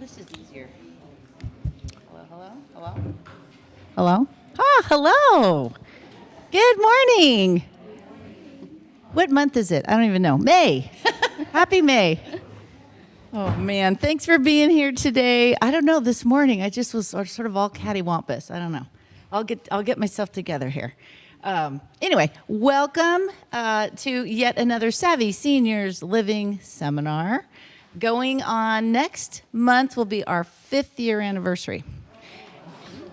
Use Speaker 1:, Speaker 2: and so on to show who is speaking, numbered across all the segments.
Speaker 1: this is easier. Hello, hello, hello? Hello? Ah, hello. Good morning. What month is it? I don't even know. May. Happy May. Oh, man. Thanks for being here today. I don't know, this morning I just was sort of all cattywampus. I don't know. I'll get myself together here. Anyway, welcome to yet another Savvy Seniors Living Seminar. Going on next month will be our 5th year anniversary.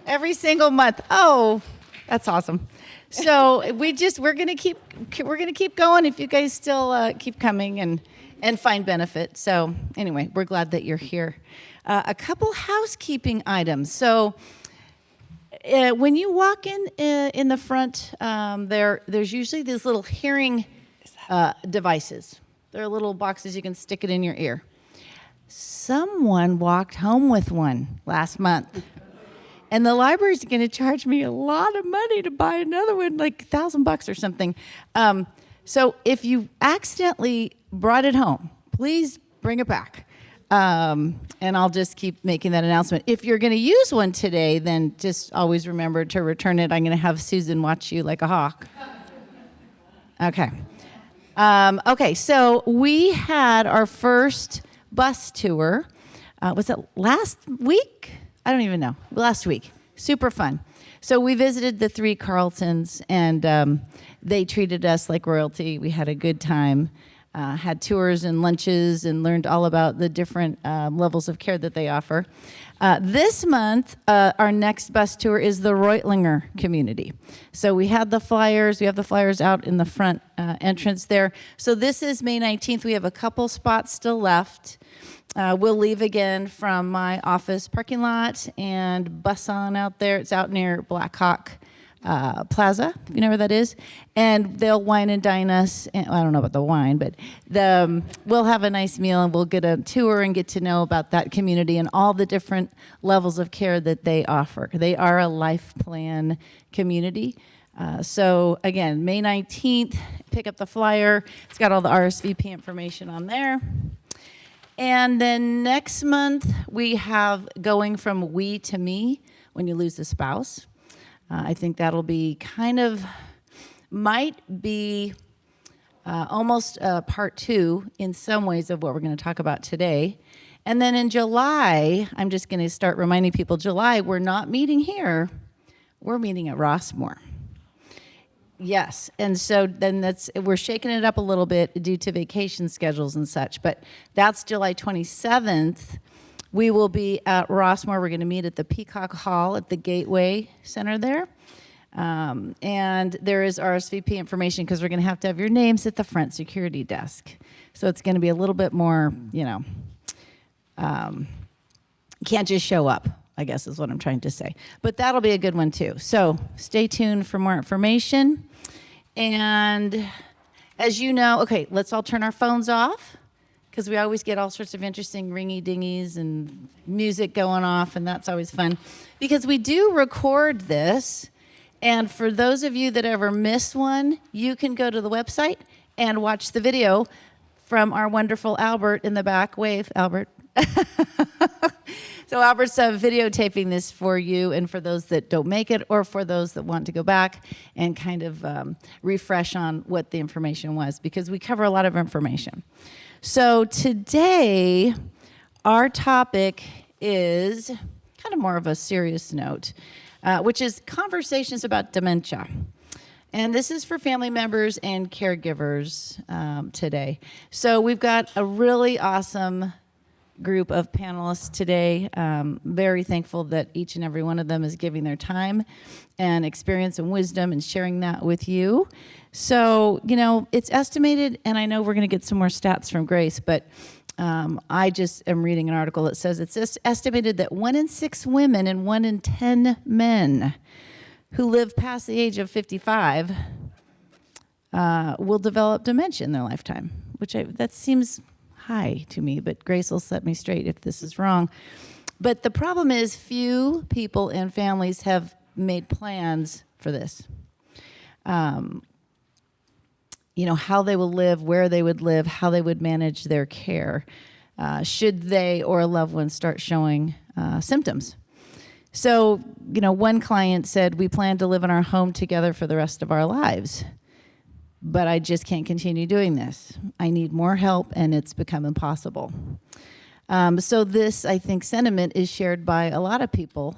Speaker 1: Every single month. Oh, that's awesome. So we're gonna keep going if you guys still keep coming and find benefit. So anyway, we're glad that you're here. A couple housekeeping items. So when you walk in the front, there's usually these little hearing devices. They're little boxes you can stick it in your ear. Someone walked home with one last month. And the library's going to charge me a lot of money to buy another one, like $1,000 or something. So if you accidentally brought it home, please bring it back. And I'll just keep making that announcement. If you're going to use one today, then just always remember to return it. I'm going to have Susan watch you like a hawk. Okay. Okay, so we had our first bus tour. Was it last week? I don't even know. Last week. Super fun. So we visited the 3 Carltons, and they treated us like royalty. We had a good time. Had tours and lunches and learned all about the different levels of care that they offer. This month, our next bus tour is the Reutlinger community. So we had the flyers. We have the flyers out in the front entrance there. So this is May 19th. We have a couple spots still left. We'll leave again from my office parking lot and bus on out there. It's out near Blackhawk Plaza, if you know where that is. And they'll wine and dine us. And, well, I don't know about the wine, but we'll have a nice meal and we'll get a tour and get to know about that community and all the different levels of care that they offer. They are a life plan community. So again, May 19th, pick up the flyer. It's got all the RSVP information on there. And then next month, we have going from we to me when you lose a spouse. I think that'll be might be almost part 2 in some ways of what we're going to talk about today. And then in July, I'm just going to start reminding people, July, we're not meeting here. We're meeting at Rossmore. Yes, and so then we're shaking it up a little bit due to vacation schedules and such, but that's July 27th. We will be at Rossmore. We're going to meet at the Peacock Hall at the Gateway Center there. And there is RSVP information because we're going to have your names at the front security desk. So it's going to be a little bit more, you can't just show up, I guess is what I'm trying to say. But that'll be a good one too. So stay tuned for more information. And as you know, okay, let's all turn our phones off, because we always get all sorts of interesting ringy-dingies and music going off, and that's always fun. Because we do record this, and for those of you that ever miss one, you can go to the website and watch the video from our wonderful Albert in the back. Wave, Albert. So Albert's videotaping this for you and for those that don't make it, or for those that want to go back and kind of refresh on what the information was, because we cover a lot of information. So today, our topic is kind of more of a serious note, which is conversations about dementia. And this is for family members and caregivers today. So we've got a really awesome group of panelists today. Very thankful that each and every one of them is giving their time and experience and wisdom and sharing that with you. So, it's estimated, and I know we're going to get some more stats from Grace, but I just am reading an article that says it's estimated that 1 in 6 women and 1 in 10 men who live past the age of 55 will develop dementia in their lifetime, that seems high to me, but Grace will set me straight if this is wrong. But the problem is few people and families have made plans for this. How they will live, where they would live, how they would manage their care. should they or a loved one start showing symptoms. So, one client said, we plan to live in our home together for the rest of our lives, but I just can't continue doing this. I need more help, and it's become impossible. So this, I think, sentiment is shared by a lot of people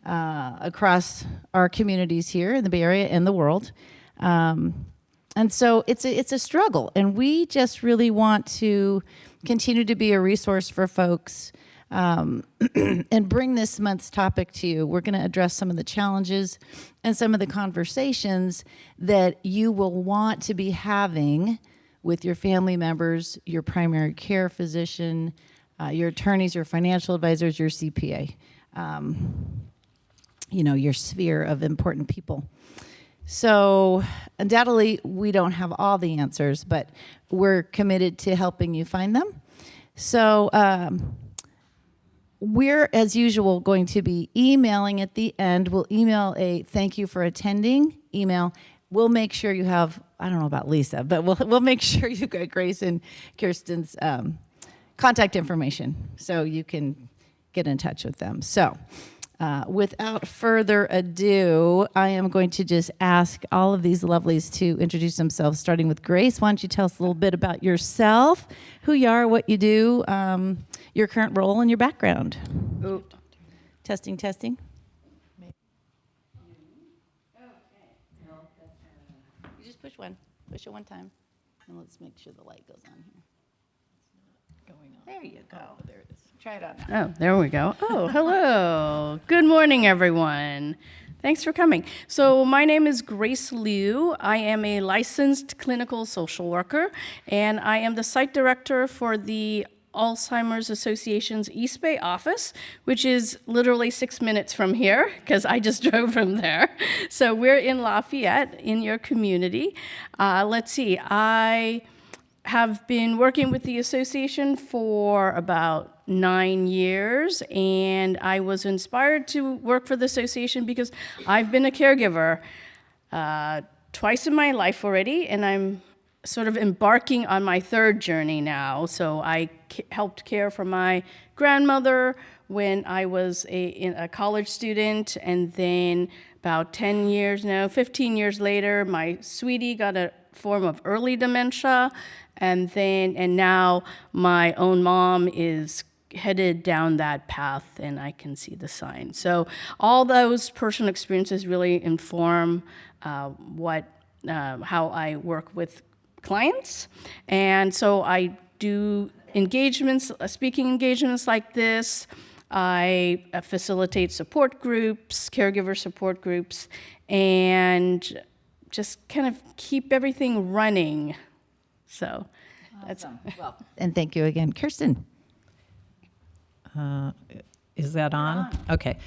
Speaker 1: across our communities here in the Bay Area and the world. And so it's a struggle, and we just really want to continue to be a resource for folks and bring this month's topic to you. We're going to address some of the challenges and some of the conversations that you will want to be having with your family members, your primary care physician, your attorneys, your financial advisors, your CPA, your sphere of important people. So undoubtedly, we don't have all the answers, but we're committed to helping you find them. So we're, as usual, going to be emailing at the end. We'll email a thank you for attending email. We'll make sure you have, I don't know about Lisa, but we'll make sure you got Grace and Kirsten's contact information so you can get in touch with them. So without further ado, I am going to just ask all of these lovelies to introduce themselves, starting with Grace. Why don't you tell us a little bit about yourself, who you are, what you do, your current role, and your background.
Speaker 2: Ooh.
Speaker 1: Testing. You just push it one time, and let's make sure the light goes on here. There you go. Oh, there it is. Try it on now.
Speaker 2: Oh, there we go. Oh, hello. Good morning, everyone. Thanks for coming. So my name is Grace Liu. I am a licensed clinical social worker, and I am the site director for the Alzheimer's Association's East Bay office, which is literally 6 minutes from here, because I just drove from there. So we're in Lafayette, in your community. Let's see. I have been working with the association for about 9 years, and I was inspired to work for the association because I've been a caregiver twice in my life already, and I'm sort of embarking on my third journey now. So I helped care for my grandmother when I was a college student, and then about 10 years now, 15 years later, my sweetie got a form of early dementia, and now my own mom is headed down that path, and I can see the signs. So all those personal experiences really inform how I work with clients. And so I do engagements, speaking engagements like this. I facilitate support groups, caregiver support groups, and just kind of keep everything running. So that's
Speaker 1: awesome. Well, and thank you again, Kirsten.
Speaker 3: Is that on? Okay.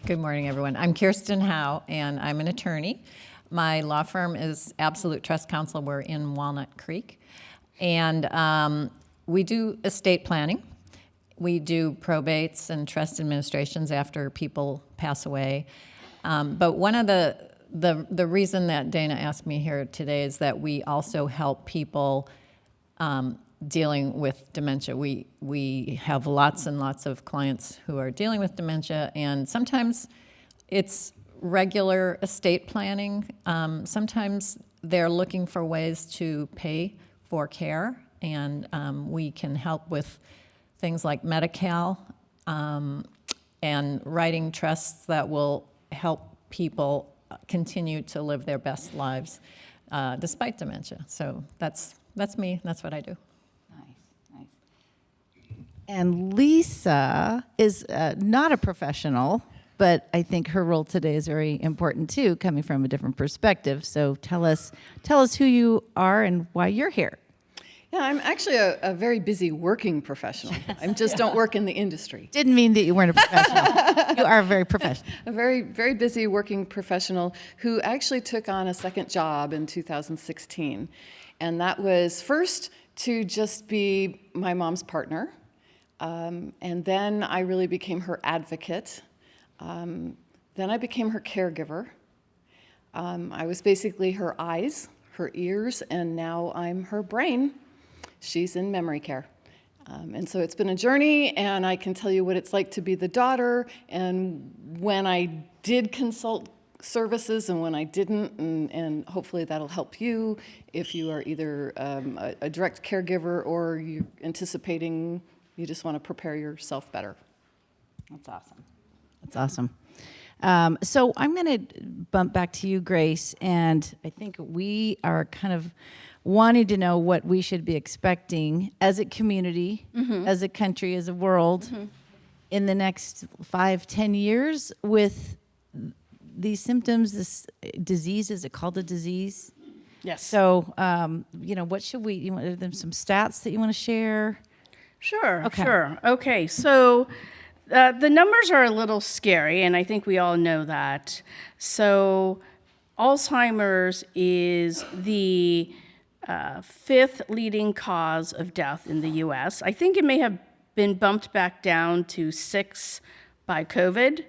Speaker 3: Good morning, everyone. I'm Kirsten Howe, and I'm an attorney. My law firm is Absolute Trust Counsel. We're in Walnut Creek. And we do estate planning. We do probates and trust administrations after people pass away. But one of the reason that Dayna asked me here today is that we also help people dealing with dementia. We have lots and lots of clients who are dealing with dementia, and sometimes it's regular estate planning. Sometimes they're looking for ways to pay for care, and we can help with things like Medi-Cal and writing trusts that will help people continue to live their best lives despite dementia. So that's me. That's what I do.
Speaker 1: Nice. And Lisa is not a professional, but I think her role today is very important too, coming from a different perspective. So tell us who you are and why you're here.
Speaker 4: Yeah, I'm actually a very busy working professional. I just don't work in the industry.
Speaker 1: Didn't mean that you weren't a professional. You are very professional.
Speaker 4: A very, very busy working professional who actually took on a second job in 2016. And that was first to just be my mom's partner. And then I really became her advocate. Then I became her caregiver. I was basically her eyes, her ears, and now I'm her brain. She's in memory care. And so it's been a journey, and I can tell you what it's like to be the daughter, and when I did consult services and when I didn't, and hopefully that'll help you if you are either a direct caregiver or you're anticipating, you just want to prepare yourself better.
Speaker 1: That's awesome. That's awesome. So I'm going to bump back to you, Grace, and I think we are kind of wanting to know what we should be expecting as a community, as a country, as a world, in the next 5-10 years with these symptoms, this disease. Is it called a disease?
Speaker 2: Yes.
Speaker 1: So, what should we, are there some stats that you want to share?
Speaker 2: Sure,
Speaker 1: Okay.
Speaker 2: sure. Okay, so the numbers are a little scary, and I think we all know that. So Alzheimer's is the fifth leading cause of death in the U.S. I think it may have been bumped back down to 6 by COVID,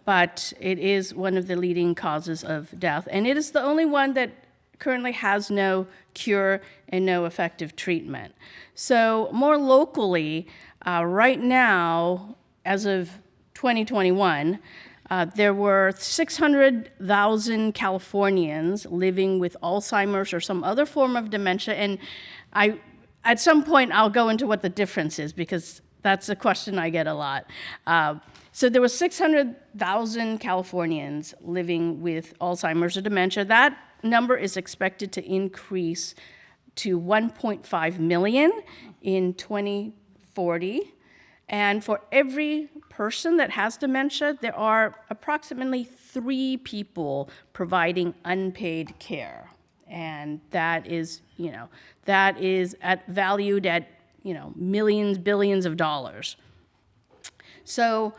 Speaker 2: but it is one of the leading causes of death. And it is the only one that currently has no cure and no effective treatment. So more locally, right now, as of 2021, there were 600,000 Californians living with Alzheimer's or some other form of dementia. And at some point, I'll go into what the difference is, because that's a question I get a lot. So there were 600,000 Californians living with Alzheimer's or dementia. That number is expected to increase to 1.5 million in 2040. And for every person that has dementia, there are approximately 3 people providing unpaid care. And that is, valued at, millions, billions of dollars. So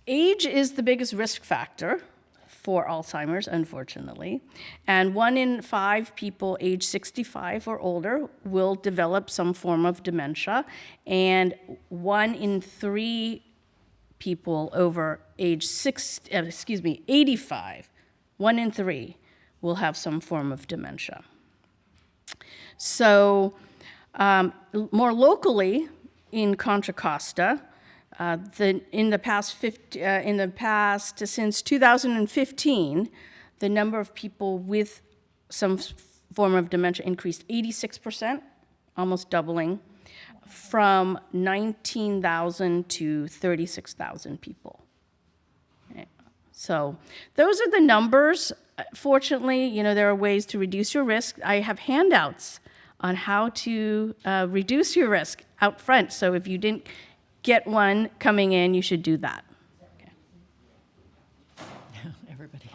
Speaker 2: age is the biggest risk factor for Alzheimer's, unfortunately. And 1 in 5 people age 65 or older will develop some form of dementia, and 1 in 3 people over age 85, 1 in 3 will have some form of dementia. So more locally in Contra Costa, since 2015, the number of people with some form of dementia increased 86%, almost doubling, from 19,000 to 36,000 people. So those are the numbers. Fortunately, there are ways to reduce your risk. I have handouts on how to reduce your risk out front. So if you didn't get one coming in, you should do that. Okay.
Speaker 3: Everybody.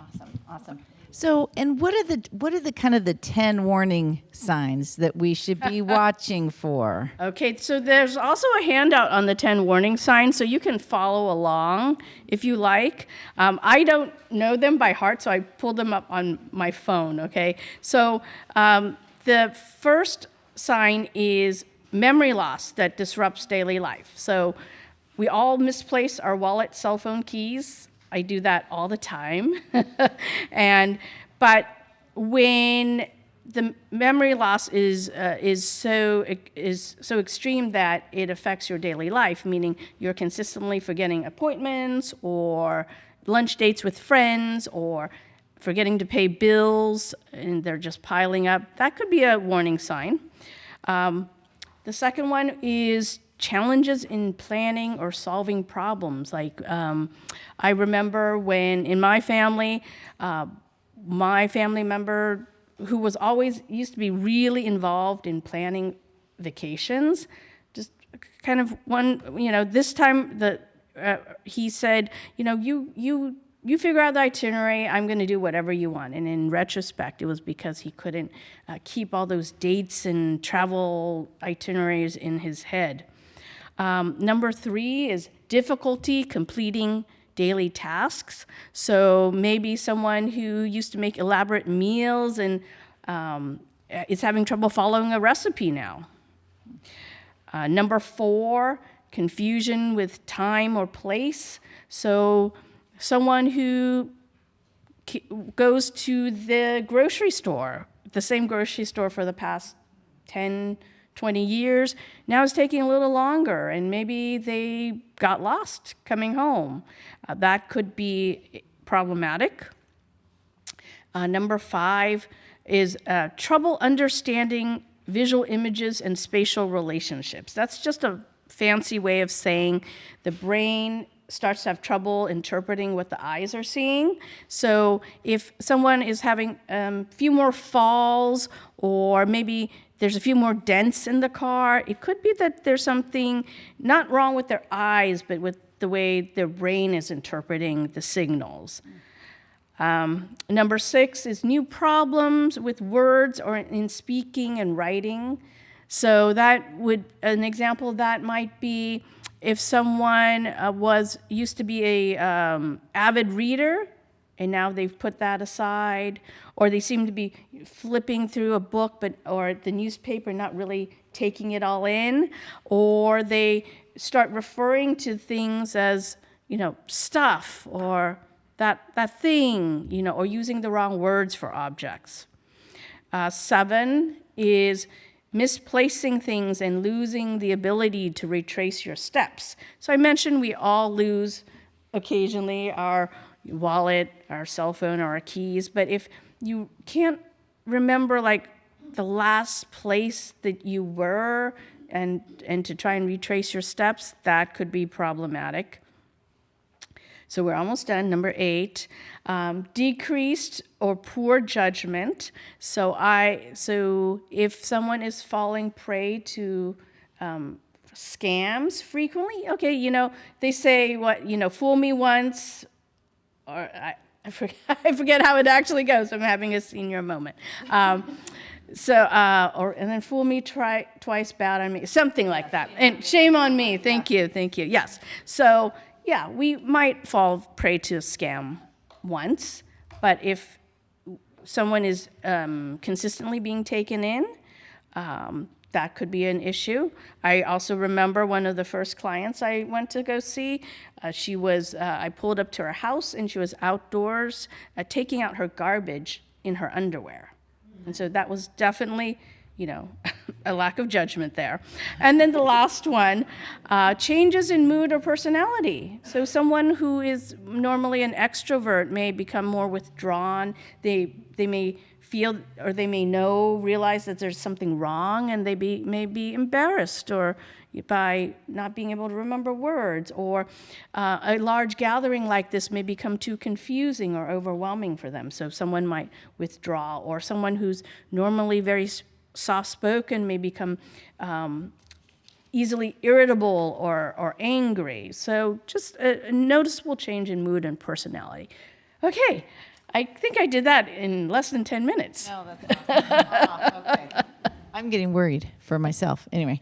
Speaker 1: Awesome. So, and what are the kind of the 10 warning signs that we should be watching for?
Speaker 2: Okay, so there's also a handout on the 10 warning signs, so you can follow along if you like. I don't know them by heart, so I pulled them up on my phone, okay? So the first sign is memory loss that disrupts daily life. So we all misplace our wallet, cell phone keys. I do that all the time. But when the memory loss is so extreme that it affects your daily life, meaning you're consistently forgetting appointments or lunch dates with friends or forgetting to pay bills and they're just piling up, that could be a warning sign. The second one is challenges in planning or solving problems. Like I remember when in my family member who was always used to be really involved in planning vacations, just kind of this time he said, you figure out the itinerary, I'm going to do whatever you want. And in retrospect, it was because he couldn't keep all those dates and travel itineraries in his head. Number 3 is difficulty completing daily tasks. So maybe someone who used to make elaborate meals and is having trouble following a recipe now. Number 4, confusion with time or place. So someone who goes to the grocery store, the same grocery store for the past 10, 20 years. Now it's taking a little longer, and maybe they got lost coming home. That could be problematic. Number 5 is trouble understanding visual images and spatial relationships. That's just a fancy way of saying the brain starts to have trouble interpreting what the eyes are seeing. So if someone is having a few more falls, or maybe there's a few more dents in the car, it could be that there's something not wrong with their eyes, but with the way their brain is interpreting the signals. Number 6 is new problems with words or in speaking and writing. So an example of that might be if someone used to be a avid reader, and now they've put that aside, or they seem to be flipping through a book or the newspaper, not really taking it all in, or they start referring to things as, stuff, or that thing, or using the wrong words for objects. 7 is misplacing things and losing the ability to retrace your steps. So I mentioned we all lose occasionally our wallet, our cell phone, or our keys, but if you can't remember the last place that you were and to try and retrace your steps, that could be problematic. So we're almost done. Number 8, decreased or poor judgment. So if someone is falling prey to scams frequently, okay, they say fool me once, or I forget how it actually goes. I'm having a senior moment. And then fool me twice, bad on me, something like that. And shame on me. Thank you. Yes. So. Yeah, we might fall prey to a scam once, but if someone is consistently being taken in, that could be an issue. I also remember one of the first clients I went to go see. I pulled up to her house, and she was outdoors taking out her garbage in her underwear. And so that was definitely a lack of judgment there. And then the last one, changes in mood or personality. So someone who is normally an extrovert may become more withdrawn. They may feel, or they may realize that there's something wrong, and they may be embarrassed or by not being able to remember words, or a large gathering like this may become too confusing or overwhelming for them. So someone might withdraw, or someone who's normally very soft-spoken may become easily irritable or angry. So just a noticeable change in mood and personality. Okay, I think I did that in less than 10 minutes.
Speaker 1: No, that's awesome. Okay. I'm getting worried for myself. Anyway.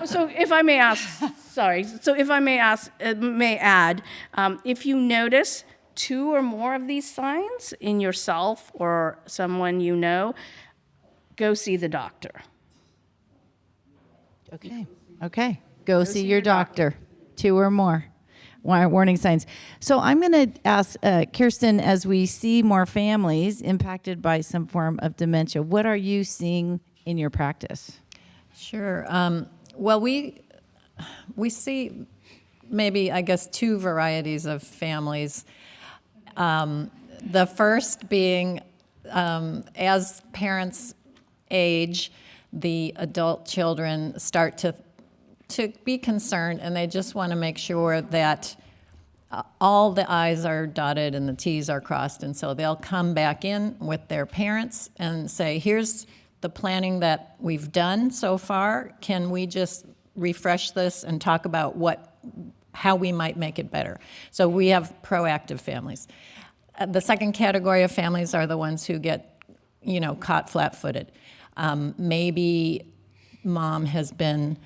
Speaker 2: So if I may add, if you notice 2 or more of these signs in yourself or someone you know, go see the doctor.
Speaker 1: Okay. Go see your doctor. 2 or more warning signs. So I'm going to ask Kirsten, as we see more families impacted by some form of dementia, what are you seeing in your practice?
Speaker 3: Sure. Well, we see maybe, 2 varieties of families. The first being as parents age, the adult children start to be concerned, and they just want to make sure that all the I's are dotted and the T's are crossed. And so they'll come back in with their parents and say, here's the planning that we've done so far. Can we just refresh this and talk about how we might make it better? So we have proactive families. The second category of families are the ones who get, caught flat-footed. Maybe mom has been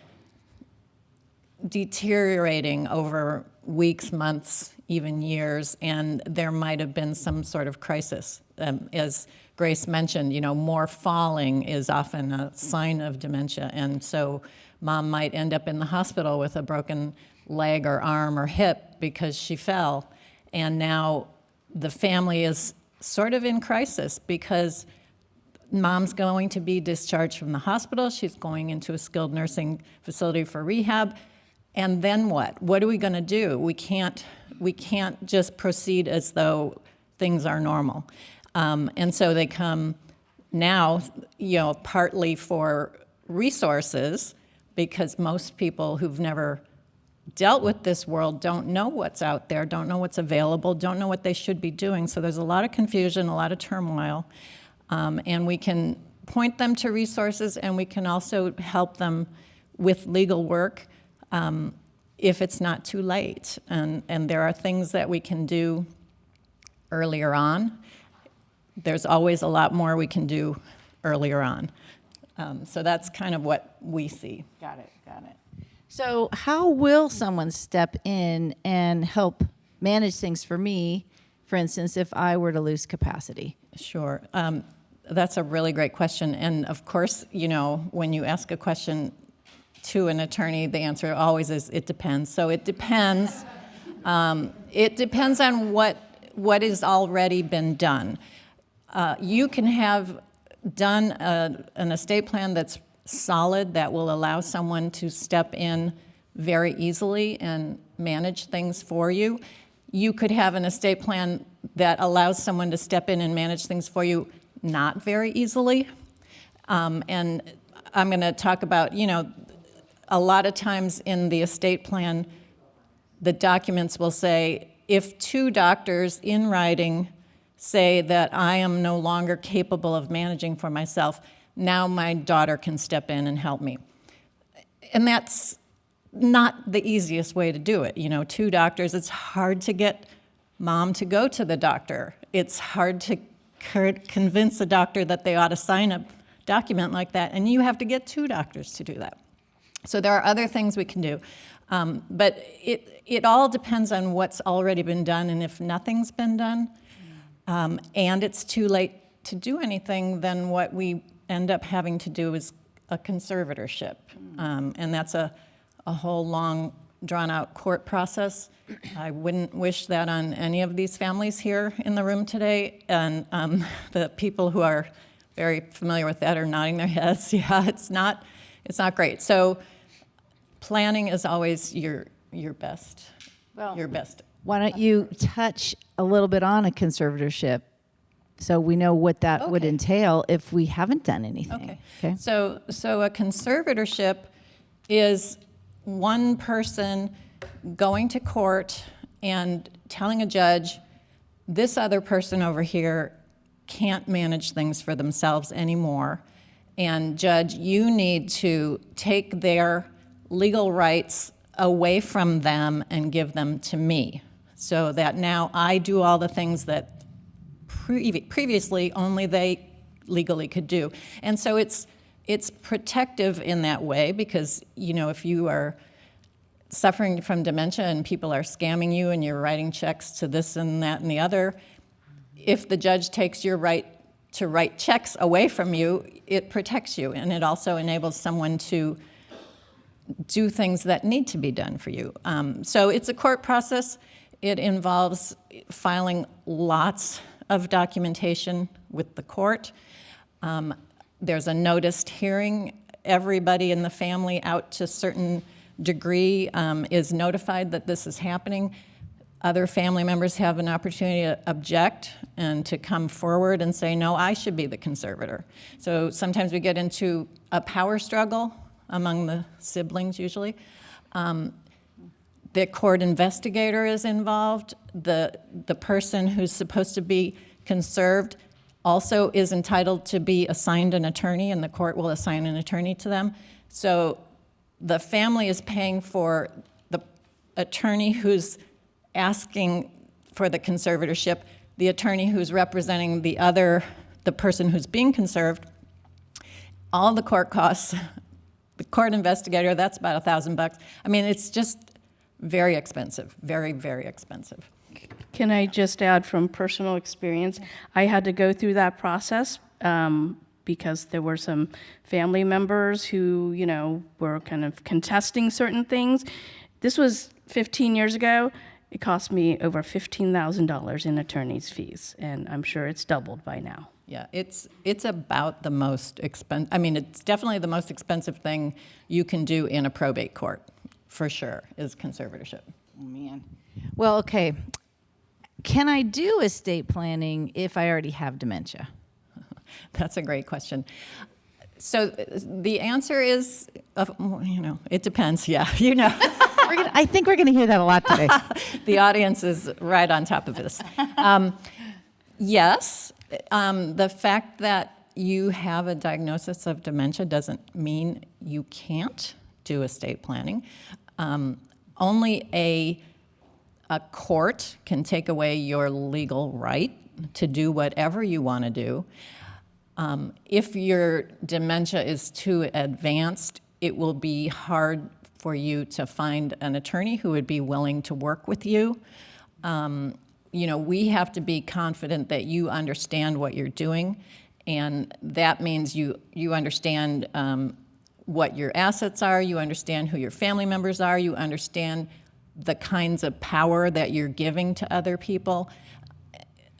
Speaker 3: deteriorating over weeks, months, even years, and there might have been some sort of crisis. As Grace mentioned, more falling is often a sign of dementia, and so mom might end up in the hospital with a broken leg or arm or hip because she fell, and now the family is sort of in crisis because mom's going to be discharged from the hospital. She's going into a skilled nursing facility for rehab. And then what? What are we going to do? We can't just proceed as though things are normal. And so they come now, partly for resources, because most people who've never dealt with this world don't know what's out there, don't know what's available, don't know what they should be doing. So there's a lot of confusion, a lot of turmoil. And we can point them to resources, and we can also help them with legal work if it's not too late. And there are things that we can do earlier on. There's always a lot more we can do earlier on. So that's kind of what we see.
Speaker 1: Got it. So how will someone step in and help manage things for me, for instance, if I were to lose capacity?
Speaker 3: Sure. That's a really great question. And of course, when you ask a question to an attorney, the answer always is, it depends. So it depends. It depends on what has already been done. You can have done an estate plan that's solid, that will allow someone to step in very easily and manage things for you. You could have an estate plan that allows someone to step in and manage things for you not very easily. And I'm going to talk about, a lot of times in the estate plan, the documents will say, if two doctors in writing say that I am no longer capable of managing for myself, now my daughter can step in and help me. And that's not the easiest way to do it. Two doctors, it's hard to get mom to go to the doctor. It's hard to convince a doctor that they ought to sign a document like that, and you have to get two doctors to do that. So there are other things we can do. But it all depends on what's already been done, and if nothing's been done, and it's too late to do anything, then what we end up having to do is a conservatorship. And that's a whole long, drawn-out court process. I wouldn't wish that on any of these families here in the room today. And the people who are very familiar with that are nodding their heads. Yeah, it's not great. So planning is always your best. Your best.
Speaker 1: Why don't you touch a little bit on a conservatorship so we know what that would entail if we haven't done anything?
Speaker 3: Okay. So a conservatorship is one person going to court and telling a judge, this other person over here can't manage things for themselves anymore, and judge, you need to take their legal rights away from them and give them to me, so that now I do all the things that previously only they legally could do. And so it's protective in that way, because if you are suffering from dementia and people are scamming you and you're writing checks to this and that and the other, if the judge takes your right to write checks away from you, it protects you, and it also enables someone to do things that need to be done for you. So it's a court process. It involves filing lots of documentation with the court. There's a noticed hearing. Everybody in the family, out to a certain degree, is notified that this is happening. Other family members have an opportunity to object and to come forward and say, no, I should be the conservator. So sometimes we get into a power struggle among the siblings, usually. The court investigator is involved. The person who's supposed to be conserved also is entitled to be assigned an attorney, and the court will assign an attorney to them. So the family is paying for the attorney who's asking for the conservatorship, the attorney who's representing the person who's being conserved, all the court costs, the court investigator, that's about $1,000. I mean, it's just very expensive, very, very expensive.
Speaker 2: Can I just add from personal experience? I had to go through that process because there were some family members who, were kind of contesting certain things. This was 15 years ago. It cost me over $15,000 in attorney's fees, and I'm sure it's doubled by now.
Speaker 3: Yeah, it's about the most expensive. I mean, it's definitely the most expensive thing you can do in a probate court, for sure, is conservatorship.
Speaker 1: Oh, man. Well, okay. Can I do estate planning if I already have dementia?
Speaker 3: That's a great question. So the answer is, it depends. Yeah,
Speaker 1: I think we're going to hear that a lot today.
Speaker 3: The audience is right on top of this. Yes, the fact that you have a diagnosis of dementia doesn't mean you can't do estate planning. Only a court can take away your legal right to do whatever you want to do. If your dementia is too advanced, it will be hard for you to find an attorney who would be willing to work with you. We have to be confident that you understand what you're doing, and that means you understand what your assets are, you understand who your family members are, you understand the kinds of power that you're giving to other people.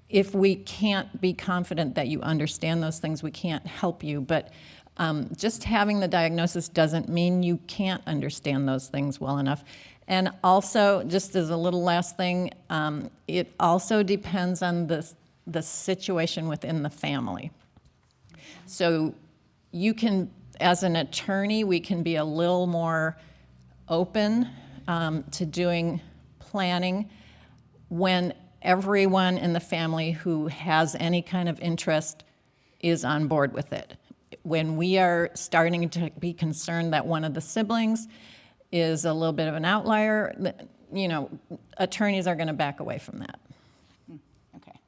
Speaker 3: If we can't be confident that you understand those things, we can't help you. But just having the diagnosis doesn't mean you can't understand those things well enough. And also, just as a little last thing, it also depends on the situation within the family. So you can, as an attorney, we can be a little more open to doing planning when everyone in the family who has any kind of interest is on board with it. When we are starting to be concerned that one of the siblings is a little bit of an outlier, attorneys are going to back away from that.
Speaker 1: Okay,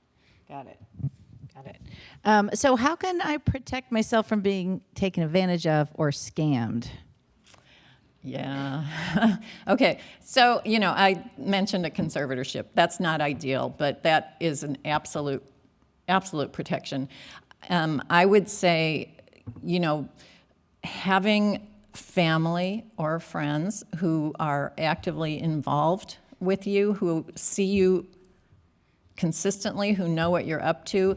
Speaker 1: got it. So how can I protect myself from being taken advantage of or scammed?
Speaker 3: Yeah. Okay. So, I mentioned a conservatorship. That's not ideal, but that is an absolute protection. I would say, having family or friends who are actively involved with you, who see you consistently, who know what you're up to,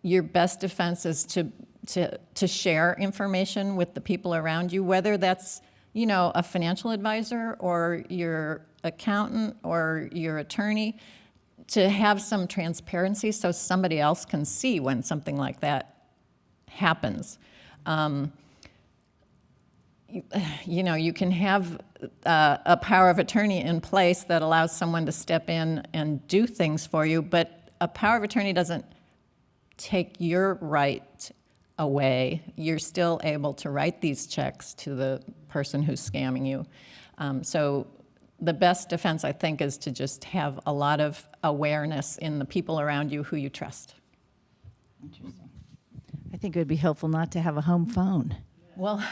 Speaker 3: your best defense is to share information with the people around you, whether that's a financial advisor or your accountant or your attorney, to have some transparency so somebody else can see when something like that happens. You can have a power of attorney in place that allows someone to step in and do things for you, but a power of attorney doesn't take your right away. You're still able to write these checks to the person who's scamming you. So the best defense, I think, is to just have a lot of awareness in the people around you who you trust.
Speaker 1: Interesting. I think it would be helpful not to have a home phone.
Speaker 3: Well,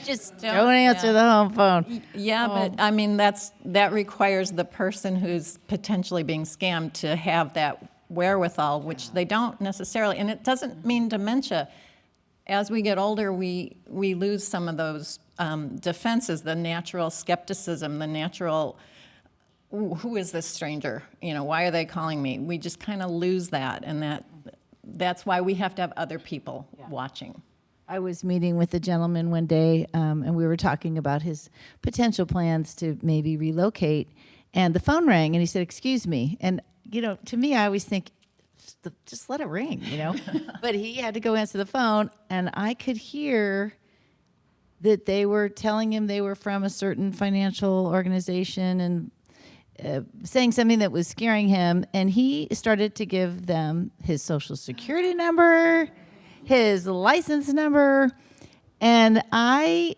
Speaker 1: Just don't answer the home phone.
Speaker 3: Yeah, but I mean, that requires the person who's potentially being scammed to have that wherewithal, which they don't necessarily. And it doesn't mean dementia. As we get older, we lose some of those defenses, the natural skepticism, the natural, who is this stranger? Why are they calling me? We just kind of lose that, and that's why we have to have other people watching.
Speaker 1: I was meeting with a gentleman one day, and we were talking about his potential plans to maybe relocate, and the phone rang, and he said, "Excuse me." And, to me, I always think, just let it ring, But he had to go answer the phone, and I could hear that they were telling him they were from a certain financial organization and saying something that was scaring him, and he started to give them his social security number, his license number, and I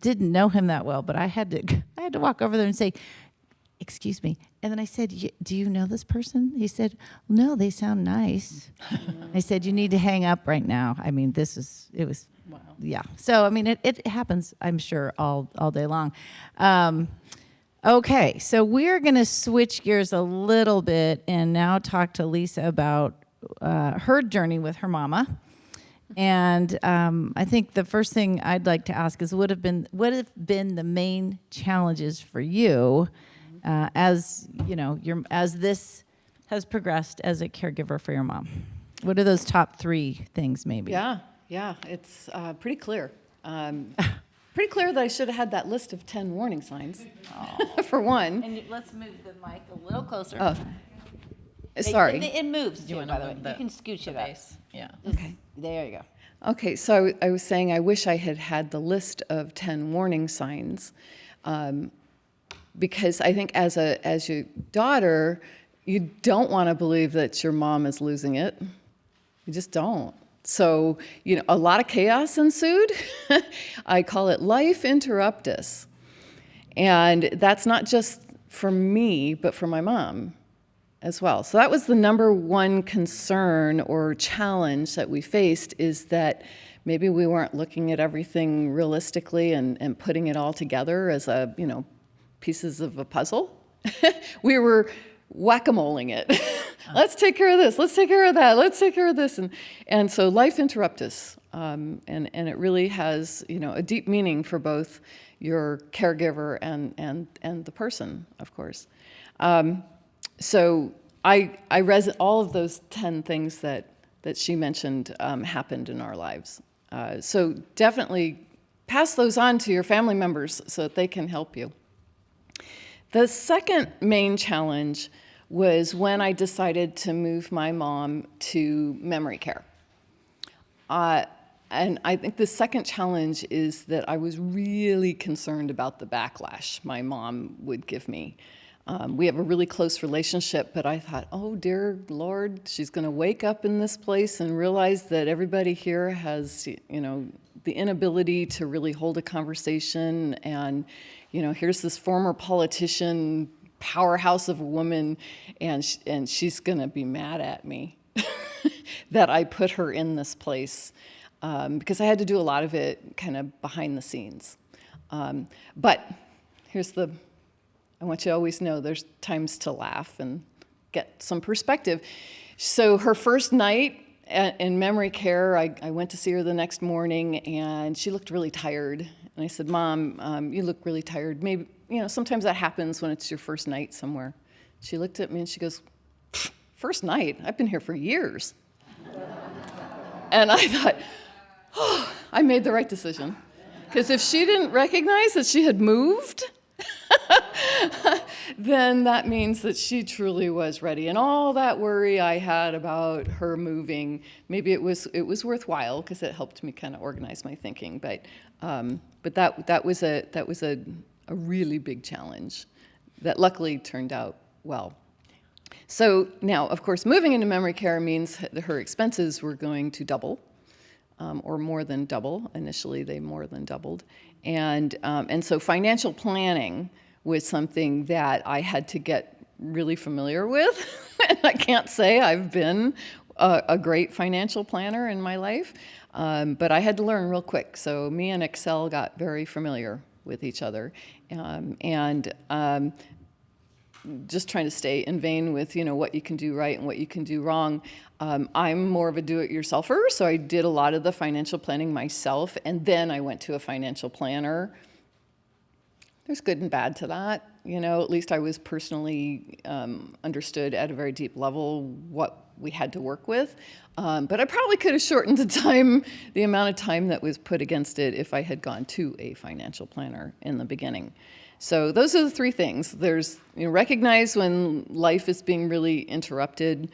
Speaker 1: didn't know him that well, but I had to walk over there and say, "Excuse me." And then I said, "Do you know this person?" He said, "No, they sound nice." I said, "You need to hang up right now." I mean, wow. Yeah. So, I mean, it happens, I'm sure, all day long. Okay, so we're going to switch gears a little bit and now talk to Lisa about her journey with her mama. And I think the first thing I'd like to ask is what have been the main challenges for you as this has progressed as a caregiver for your mom? What are those top 3 things, maybe?
Speaker 4: Yeah, it's pretty clear. Pretty clear that I should have had that list of 10 warning signs, for one.
Speaker 1: And let's move the mic a little closer.
Speaker 4: Oh, sorry.
Speaker 1: It moves, too,
Speaker 3: wanna
Speaker 1: by the way.
Speaker 3: move the-
Speaker 1: You can scooch it up.
Speaker 3: Yeah.
Speaker 4: Okay.
Speaker 1: There you go.
Speaker 4: Okay, so I was saying I wish I had had the list of 10 warning signs, because I think as your daughter, you don't want to believe that your mom is losing it. You just don't. So, a lot of chaos ensued. I call it life interruptus. And that's not just for me, but for my mom as well. So that was the number one concern or challenge that we faced, is that maybe we weren't looking at everything realistically and putting it all together as pieces of a puzzle. We were whack-a-moling it. Let's take care of this. Let's take care of that. Let's take care of this. And so life interruptus, and it really has a deep meaning for both your caregiver and the person, of course. So all of those 10 things that she mentioned happened in our lives. So definitely pass those on to your family members so that they can help you. The second main challenge was when I decided to move my mom to memory care. And I think the second challenge is that I was really concerned about the backlash my mom would give me. We have a really close relationship, but I thought, oh, dear Lord, she's going to wake up in this place and realize that everybody here has, the inability to really hold a conversation. And, here's this former politician, powerhouse of a woman, and she's going to be mad at me that I put her in this place, because I had to do a lot of it kind of behind the scenes. But I want you to always know there's times to laugh and get some perspective. So her first night in memory care, I went to see her the next morning, and she looked really tired. And I said, Mom, you look really tired. Maybe, sometimes that happens when it's your first night somewhere. She looked at me and she goes, first night? I've been here for years. And I thought, oh, I made the right decision. Because if she didn't recognize that she had moved, then that means that she truly was ready. And all that worry I had about her moving, maybe it was worthwhile, because it helped me kind of organize my thinking. But that was a really big challenge that luckily turned out well. So now, of course, moving into memory care means that her expenses were going to double, or more than double. Initially, they more than doubled. And so financial planning was something that I had to get really familiar with. And I can't say I've been a great financial planner in my life, but I had to learn real quick. So me and Excel got very familiar with each other, and just trying to stay in vein with what you can do right and what you can do wrong. I'm more of a do-it-yourselfer, so I did a lot of the financial planning myself, and then I went to a financial planner. There's good and bad to that. At least I was personally understood at a very deep level what we had to work with. But I probably could have shortened the amount of time that was put against it if I had gone to a financial planner in the beginning. So those are the 3 things. There's recognize when life is being really interrupted.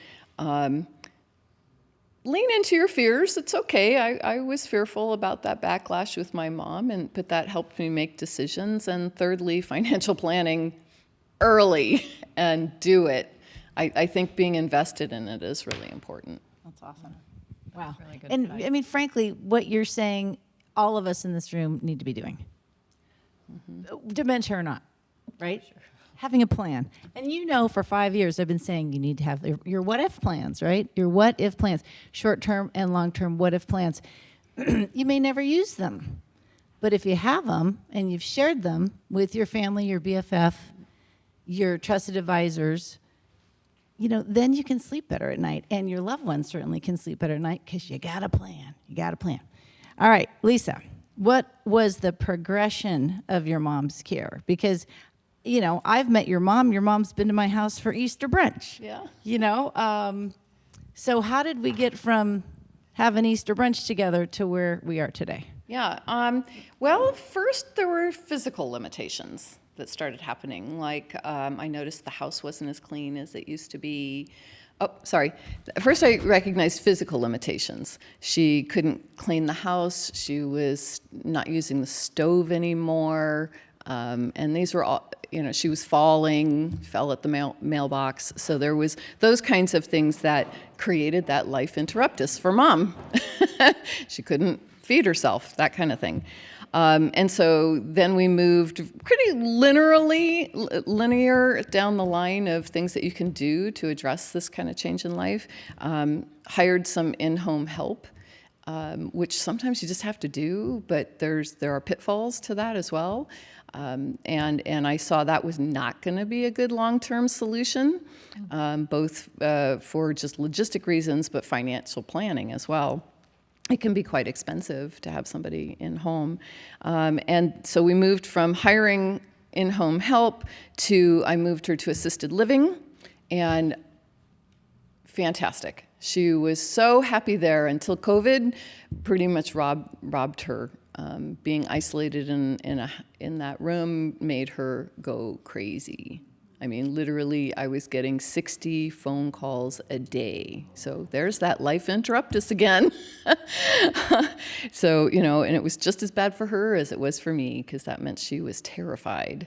Speaker 4: Lean into your fears. It's okay. I was fearful about that backlash with my mom, but that helped me make decisions. And thirdly, financial planning early and do it. I think being invested in it is really important.
Speaker 1: That's awesome. Wow.
Speaker 3: really good
Speaker 1: And
Speaker 3: advice.
Speaker 1: I mean, frankly, what you're saying, all of us in this room need to be doing. Dementia or not, right? Sure. Having a plan. And for 5 years, I've been saying you need to have your what-if plans, right? Your what-if plans, short-term and long-term what-if plans. You may never use them, but if you have them and you've shared them with your family, your BFF, your trusted advisors, then you can sleep better at night, and your loved ones certainly can sleep better at night because you got a plan. You got a plan. All right, Lisa, what was the progression of your mom's care? Because I've met your mom. Your mom's been to my house for Easter brunch.
Speaker 4: Yeah.
Speaker 1: So how did we get from having Easter brunch together to where we are today?
Speaker 4: Yeah. Well, first there were physical limitations that started happening. Like I noticed the house wasn't as clean as it used to be. Oh, sorry. First I recognized physical limitations. She couldn't clean the house. She was not using the stove anymore. And these were all, she was fell at the mailbox. So there was those kinds of things that created that life interruptus for mom. She couldn't feed herself, that kind of thing. And so then we moved pretty linear down the line of things that you can do to address this kind of change in life. Hired some in-home help, which sometimes you just have to do, but there are pitfalls to that as well. And I saw that was not going to be a good long-term solution, both for just logistic reasons, but financial planning as well. It can be quite expensive to have somebody in home. And so we moved from hiring in-home help to, I moved her to assisted living, and fantastic. She was so happy there until COVID pretty much robbed her. Being isolated in that room made her go crazy. I mean, literally, I was getting 60 phone calls a day. So there's that life interruptus again. So, and it was just as bad for her as it was for me, because that meant she was terrified,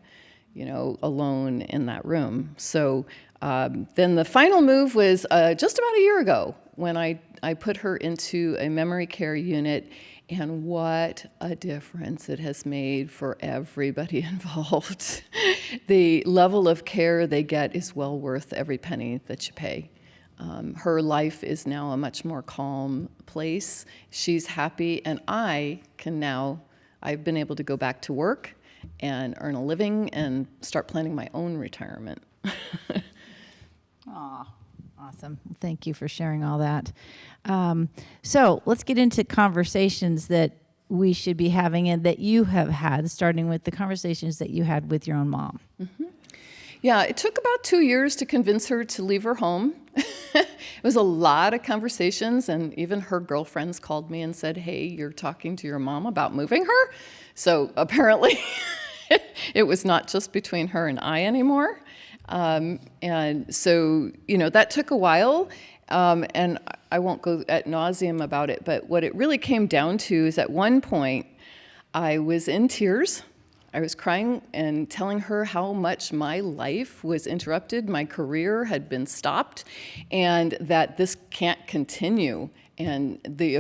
Speaker 4: alone in that room. So then the final move was just about a year ago when I put her into a memory care unit. And what a difference it has made for everybody involved. The level of care they get is well worth every penny that you pay. Her life is now a much more calm place. She's happy, and I've been able to go back to work and earn a living and start planning my own retirement.
Speaker 1: Aw, awesome. Thank you for sharing all that. So let's get into conversations that we should be having and that you have had, starting with the conversations that you had with your own mom.
Speaker 4: Mm-hmm. Yeah, it took about 2 years to convince her to leave her home. It was a lot of conversations, and even her girlfriends called me and said, hey, you're talking to your mom about moving her? So apparently it was not just between her and I anymore. And so, that took a while. And I won't go ad nauseum about it, but what it really came down to is at one point I was in tears. I was crying and telling her how much my life was interrupted, my career had been stopped, and that this can't continue. And the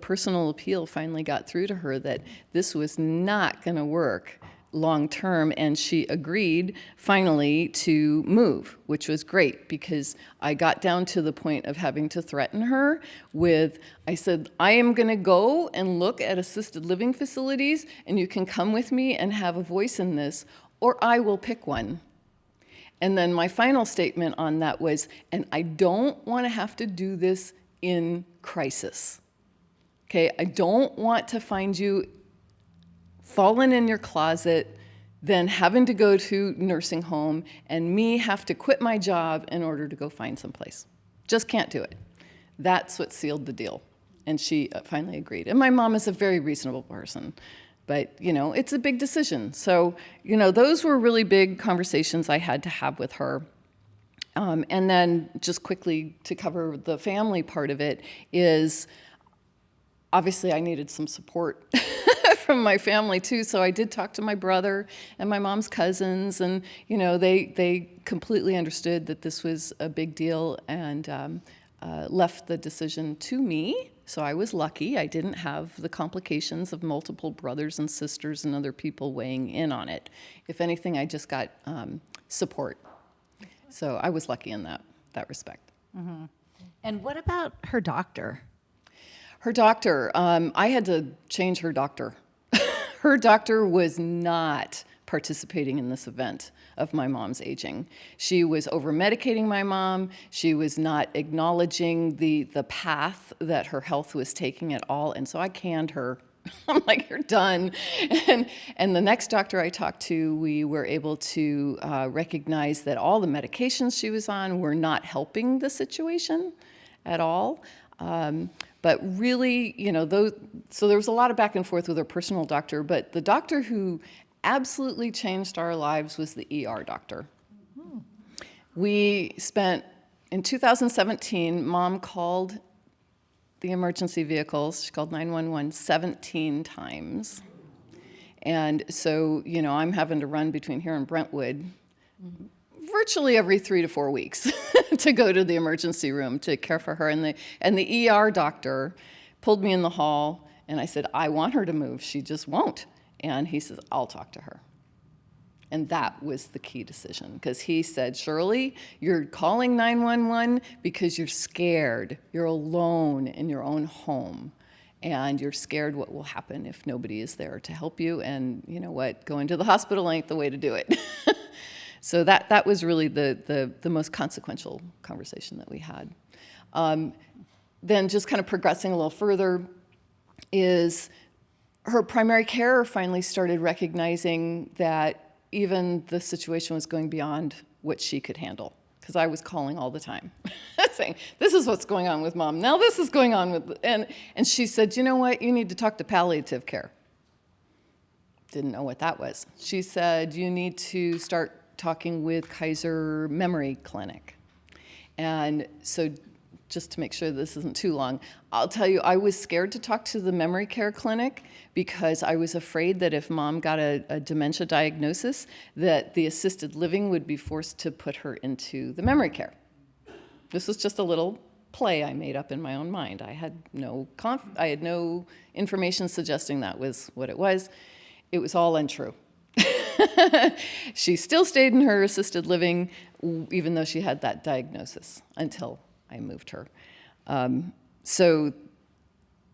Speaker 4: personal appeal finally got through to her that this was not going to work long term, and she agreed finally to move, which was great because I got down to the point of having to threaten her with, I said, I am going to go and look at assisted living facilities, and you can come with me and have a voice in this, or I will pick one. And then my final statement on that was, and I don't want to have to do this in crisis. Okay, I don't want to find you fallen in your closet, then having to go to nursing home, and me have to quit my job in order to go find someplace. Just can't do it. That's what sealed the deal. And she finally agreed. And my mom is a very reasonable person, but it's a big decision. So, those were really big conversations I had to have with her. And then just quickly to cover the family part of it is, obviously I needed some support from my family too, so I did talk to my brother and my mom's cousins, and they completely understood that this was a big deal and left the decision to me. So I was lucky. I didn't have the complications of multiple brothers and sisters and other people weighing in on it. If anything, I just got support. So I was lucky in that respect.
Speaker 1: Mm-hmm. And what about her doctor?
Speaker 4: Her doctor, I had to change her doctor. Her doctor was not participating in this event of my mom's aging. She was over-medicating my mom. She was not acknowledging the path that her health was taking at all, and so I canned her I'm like, you're done. And the next doctor I talked to, we were able to recognize that all the medications she was on were not helping the situation at all. But really, so there was a lot of back and forth with her personal doctor, but the doctor who absolutely changed our lives was the ER doctor. We spent, in 2017, Mom called the emergency vehicles. She called 911 17 times. And so, I'm having to run between here and Brentwood virtually every 3 to 4 weeks to go to the emergency room to care for her. And the ER doctor pulled me in the hall, and I said, I want her to move. She just won't. And he says, I'll talk to her. And that was the key decision, because he said, Shirley, you're calling 911 because you're scared. You're alone in your own home, and you're scared what will happen if nobody is there to help you. And you know what? Going to the hospital ain't the way to do it. So that was really the most consequential conversation that we had. Then just kind of progressing a little further is her primary care finally started recognizing that even the situation was going beyond what she could handle, because I was calling all the time saying, this is what's going on with Mom. Now this is going on with, and she said, you know what, you need to talk to palliative care. Didn't know what that was. She said, you need to start talking with Kaiser Memory Clinic. And so just to make sure this isn't too long, I'll tell you, I was scared to talk to the memory care clinic because I was afraid that if Mom got a dementia diagnosis, that the assisted living would be forced to put her into the memory care. This was just a little play I made up in my own mind. I had no information suggesting that was what it was. It was all untrue. She still stayed in her assisted living, even though she had that diagnosis, until I moved her. So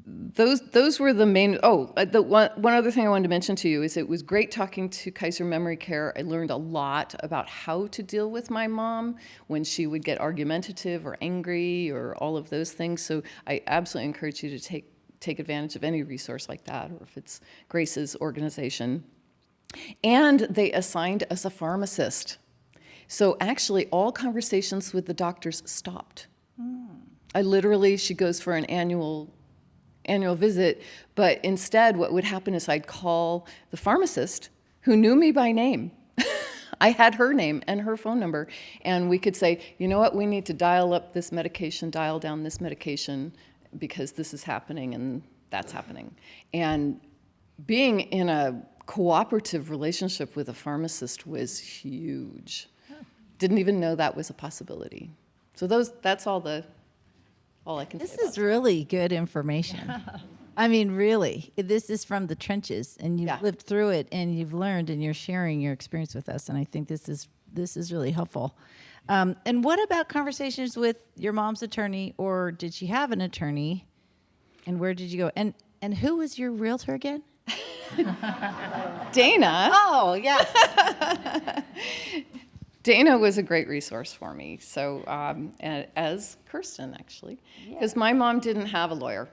Speaker 4: those were the main. The one other thing I wanted to mention to you is it was great talking to Kaiser Memory Care. I learned a lot about how to deal with my mom when she would get argumentative or angry or all of those things. So I absolutely encourage you to take advantage of any resource like that, or if it's Grace's organization. And they assigned us a pharmacist. So actually, all conversations with the doctors stopped. She goes for an annual visit, but instead what would happen is I'd call the pharmacist who knew me by name. I had her name and her phone number, and we could say, you know what, we need to dial up this medication, dial down this medication, because this is happening and that's happening. And being in a cooperative relationship with a pharmacist was huge. Didn't even know that was a possibility. So that's all I can say.
Speaker 1: This is really good information. I mean, really, this is from the trenches, and you've lived through it, and you've learned, and you're sharing your experience with us. And I think this is really helpful. And what about conversations with your mom's attorney, or did she have an attorney? And where did you go? And who was your realtor again?
Speaker 4: Dayna.
Speaker 1: Oh, yeah.
Speaker 4: Dayna was a great resource for me. So, as Kirsten, actually, because my mom didn't have a lawyer.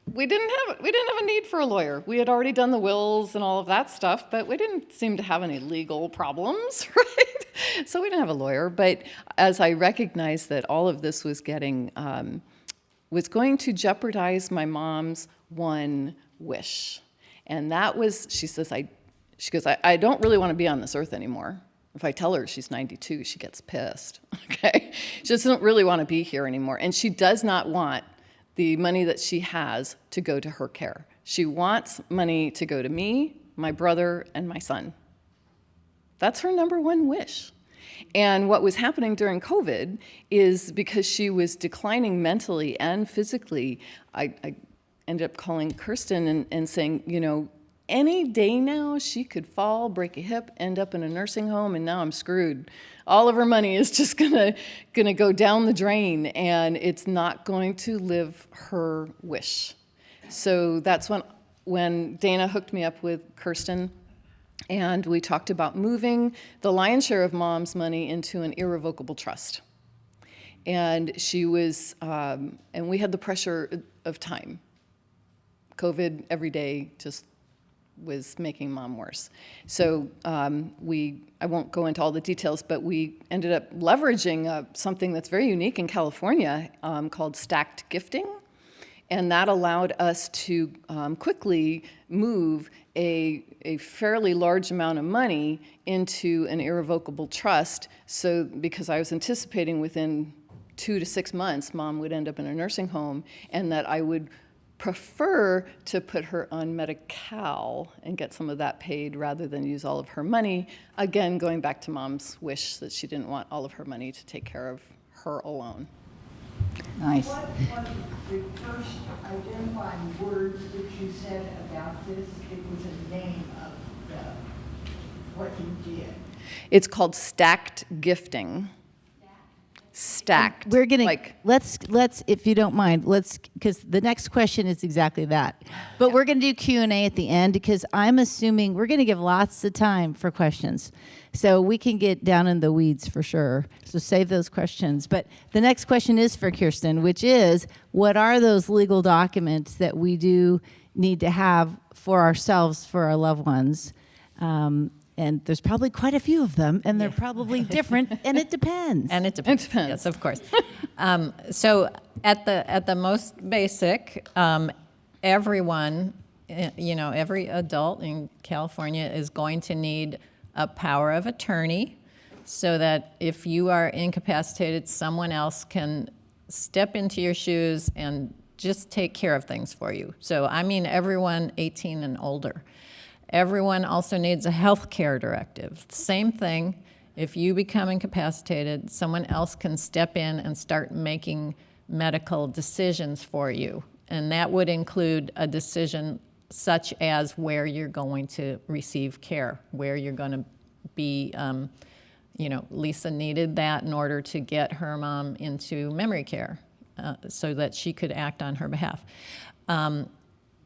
Speaker 4: We didn't have a need for a lawyer. We had already done the wills and all of that stuff, but we didn't seem to have any legal problems, right? So we didn't have a lawyer. But as I recognized that all of this was going to jeopardize my mom's one wish, and that was, she goes, I don't really want to be on this earth anymore. If I tell her she's 92, she gets pissed, okay? She doesn't really want to be here anymore. And she does not want the money that she has to go to her care. She wants money to go to me, my brother, and my son. That's her number one wish. And what was happening during COVID is because she was declining mentally and physically, I ended up calling Kirsten and saying, you know, any day now she could fall, break a hip, end up in a nursing home, and now I'm screwed. All of her money is just gonna go down the drain, and it's not going to live her wish. So that's when Dayna hooked me up with Kirsten, and we talked about moving the lion's share of Mom's money into an irrevocable trust. And she was, and we had the pressure of time. COVID every day just was making Mom worse. So I won't go into all the details, but we ended up leveraging something that's very unique in California called stacked gifting. And that allowed us to quickly move a fairly large amount of money into an irrevocable trust. So because I was anticipating within 2 to 6 months, Mom would end up in a nursing home, and that I would prefer to put her on Medi-Cal and get some of that paid rather than use all of her money. Again, going back to Mom's wish that she didn't want all of her money to take care of her alone.
Speaker 1: Nice.
Speaker 5: What was the first identifying words that you said about this? It was a name of what you did.
Speaker 4: It's called stacked gifting. Stacked.
Speaker 1: We're gonna
Speaker 4: like
Speaker 1: let's if you don't mind, because the next question is exactly that. But we're gonna do Q&A at the end, because I'm assuming we're gonna give lots of time for questions, so we can get down in the weeds for sure. So save those questions. But the next question is for Kirsten, which is, what are those legal documents that we do need to have for ourselves, for our loved ones? And there's probably quite a few of them, and they're probably different, and it depends.
Speaker 3: And it depends.
Speaker 4: It depends.
Speaker 3: Yes, of course. So at the most basic, everyone, every adult in California is going to need a power of attorney, so that if you are incapacitated, someone else can step into your shoes and just take care of things for you. So I mean everyone 18 and older. Everyone also needs a health care directive. Same thing, if you become incapacitated, someone else can step in and start making medical decisions for you. And that would include a decision such as where you're going to receive care, where you're going to be, Lisa needed that in order to get her mom into memory care so that she could act on her behalf.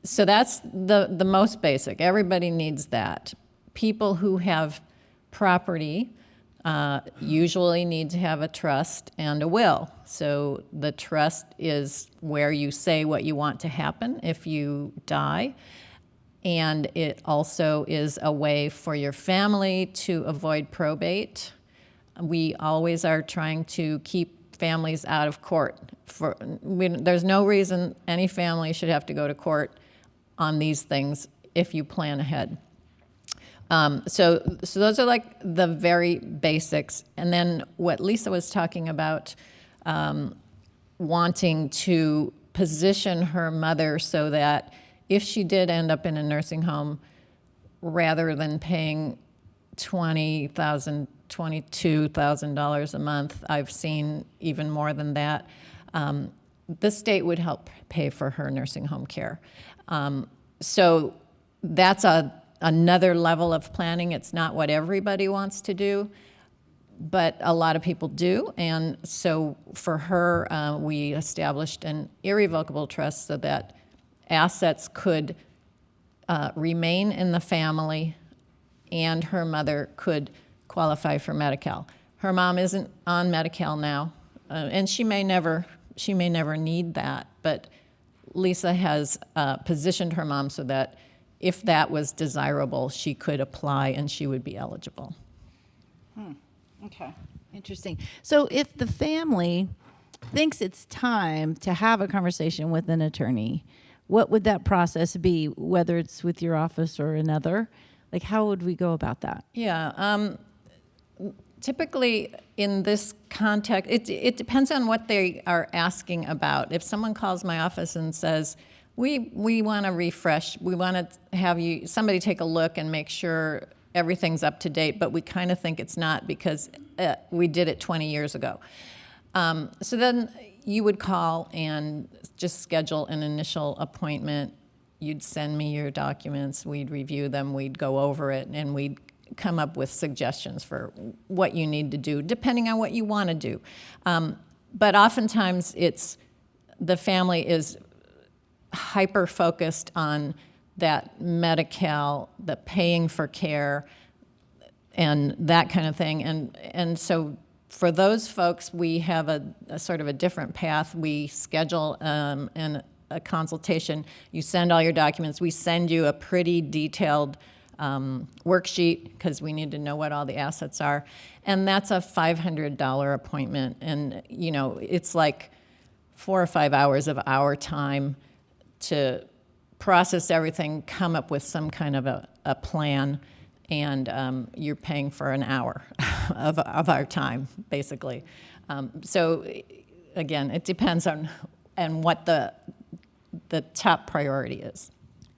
Speaker 3: So that's the most basic. Everybody needs that. People who have property usually need to have a trust and a will. So the trust is where you say what you want to happen if you die. And it also is a way for your family to avoid probate. We always are trying to keep families out of court. There's no reason any family should have to go to court on these things if you plan ahead. So those are like the very basics. And then what Lisa was talking about, wanting to position her mother so that if she did end up in a nursing home, rather than paying $20,000, $22,000 a month, I've seen even more than that, the state would help pay for her nursing home care. So that's another level of planning. It's not what everybody wants to do, but a lot of people do. And so for her, we established an irrevocable trust so that assets could remain in the family, and her mother could qualify for Medi-Cal. Her mom isn't on Medi-Cal now, and she may never need that, but Lisa has positioned her mom so that if that was desirable, she could apply and she would be eligible.
Speaker 1: Okay, interesting. So if the family thinks it's time to have a conversation with an attorney, what would that process be, whether it's with your office or another? Like, how would we go about that?
Speaker 3: Yeah, typically in this context, it depends on what they are asking about. If someone calls my office and says, we want to refresh, we want to have somebody take a look and make sure everything's up to date, but we kind of think it's not because we did it 20 years ago. So then you would call and just schedule an initial appointment. You'd send me your documents, we'd review them, we'd go over it, and we'd come up with suggestions for what you need to do, depending on what you want to do. But oftentimes the family is hyper-focused on that Medi-Cal, the paying for care, and that kind of thing. And so for those folks, we have a sort of a different path. We schedule an a consultation. You send all your documents. We send you a pretty detailed worksheet because we need to know what all the assets are. And that's a $500 appointment. And, you know, it's like 4 or 5 hours of our time to process everything, come up with some kind of a plan, and you're paying for an hour of our time, basically. So, again, it depends on what the top priority is.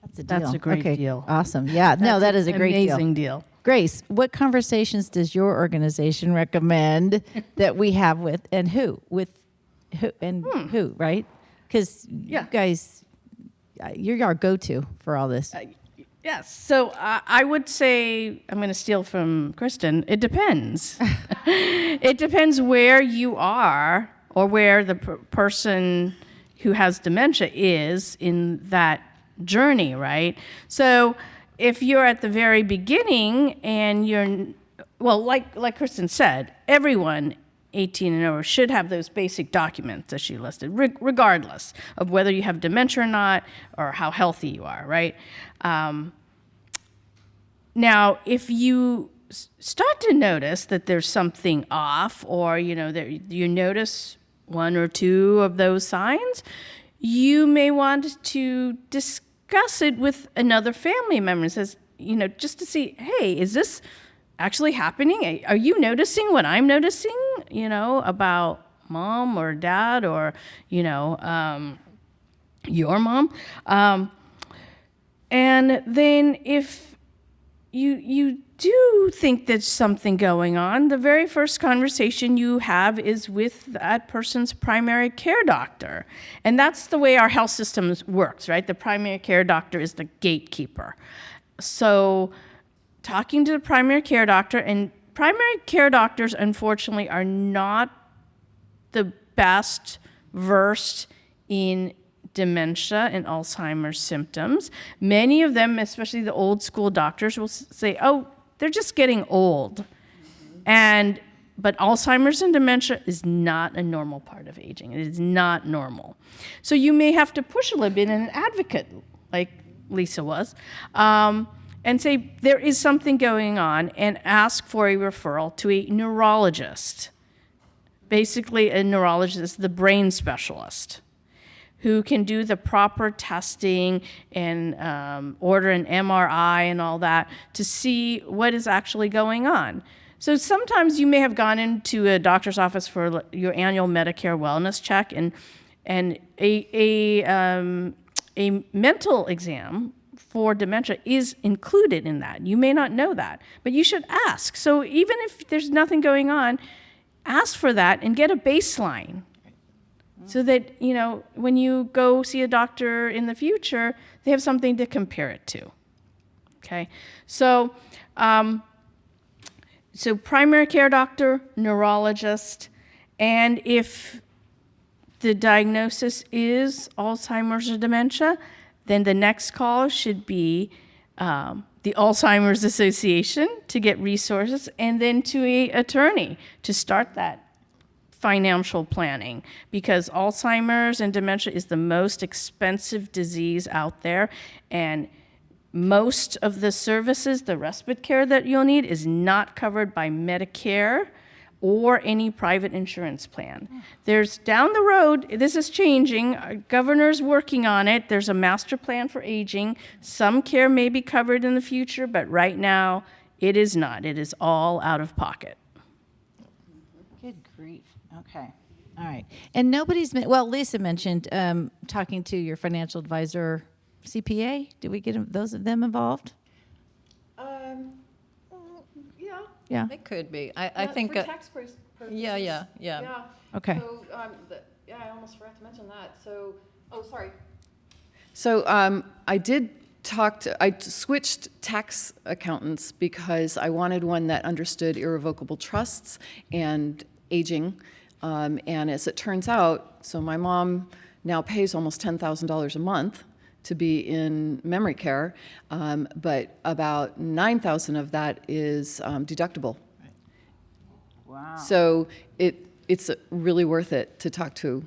Speaker 1: That's a deal.
Speaker 2: That's a great
Speaker 1: Okay,
Speaker 2: deal.
Speaker 1: Awesome. Yeah, no, that is a great
Speaker 2: amazing deal.
Speaker 1: Grace, what conversations does your organization recommend that we have with who, right? Because
Speaker 2: Yeah.
Speaker 1: you guys, you're our go-to for all this.
Speaker 2: Yes. So I would say, I'm going to steal from Kristen, it depends. It depends where you are or where the person who has dementia is in that journey, right? So if you're at the very beginning and like Kristen said, everyone 18 and over should have those basic documents that she listed, regardless of whether you have dementia or not or how healthy you are, right? Now, if you start to notice that there's something off, or you notice one or two of those signs, you may want to discuss it with another family member. It says, just to see, hey, is this actually happening? Are you noticing what I'm noticing? About mom or dad or your mom. And then if you do think there's something going on, the very first conversation you have is with that person's primary care doctor. And that's the way our health system works, right? The primary care doctor is the gatekeeper. So talking to the primary care doctor, and primary care doctors, unfortunately, are not the best versed in dementia and Alzheimer's symptoms. Many of them, especially the old school doctors, will say, oh, they're just getting old. But Alzheimer's and dementia is not a normal part of aging. It is not normal. So you may have to push a little bit and an advocate, like Lisa was, and say there is something going on and ask for a referral to a neurologist. Basically, a neurologist is the brain specialist who can do the proper testing and order an MRI and all that to see what is actually going on. So sometimes you may have gone into a doctor's office for your annual Medicare wellness check, and a mental exam for dementia is included in that. You may not know that, but you should ask. So even if there's nothing going on, ask for that and get a baseline. So that, when you go see a doctor in the future, they have something to compare it to. Okay? So, primary care doctor, neurologist, and if the diagnosis is Alzheimer's or dementia, then the next call should be the Alzheimer's Association to get resources, and then to an attorney to start that financial planning, because Alzheimer's and dementia is the most expensive disease out there, and most of the services, the respite care that you'll need, is not covered by Medicare or any private insurance plan. There's down the road, this is changing, our governor's working on it, there's a master plan for aging. Some care may be covered in the future, but right now it is not. It is all out of pocket.
Speaker 1: Good grief. Okay. All right. And Lisa mentioned talking to your financial advisor, CPA. Did we get those of them involved?
Speaker 4: Yeah.
Speaker 1: Yeah.
Speaker 3: It could be. I think.
Speaker 4: For tax purposes.
Speaker 3: Yeah.
Speaker 1: Okay.
Speaker 4: So, I almost forgot to mention that. So, sorry. So, I switched tax accountants because I wanted one that understood irrevocable trusts and aging. And as it turns out, so my mom now pays almost $10,000 a month to be in memory care, but about $9,000 of that is deductible.
Speaker 1: Wow.
Speaker 4: So it's really worth it to talk to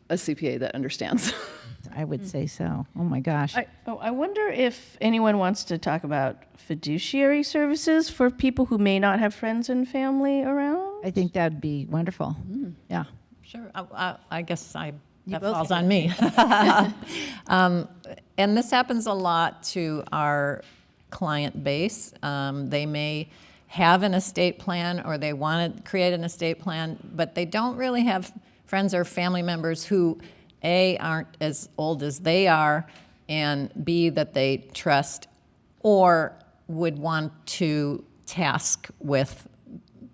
Speaker 4: a CPA that understands.
Speaker 1: I would say so. Oh my gosh.
Speaker 2: I wonder if anyone wants to talk about fiduciary services for people who may not have friends and family around.
Speaker 1: I think that'd be wonderful. Yeah.
Speaker 3: Sure. I guess that
Speaker 1: both
Speaker 3: falls
Speaker 1: can.
Speaker 3: on me. And this happens a lot to our client base. They may have an estate plan or they want to create an estate plan, but they don't really have friends or family members who, A, aren't as old as they are, and B, that they trust or would want to task with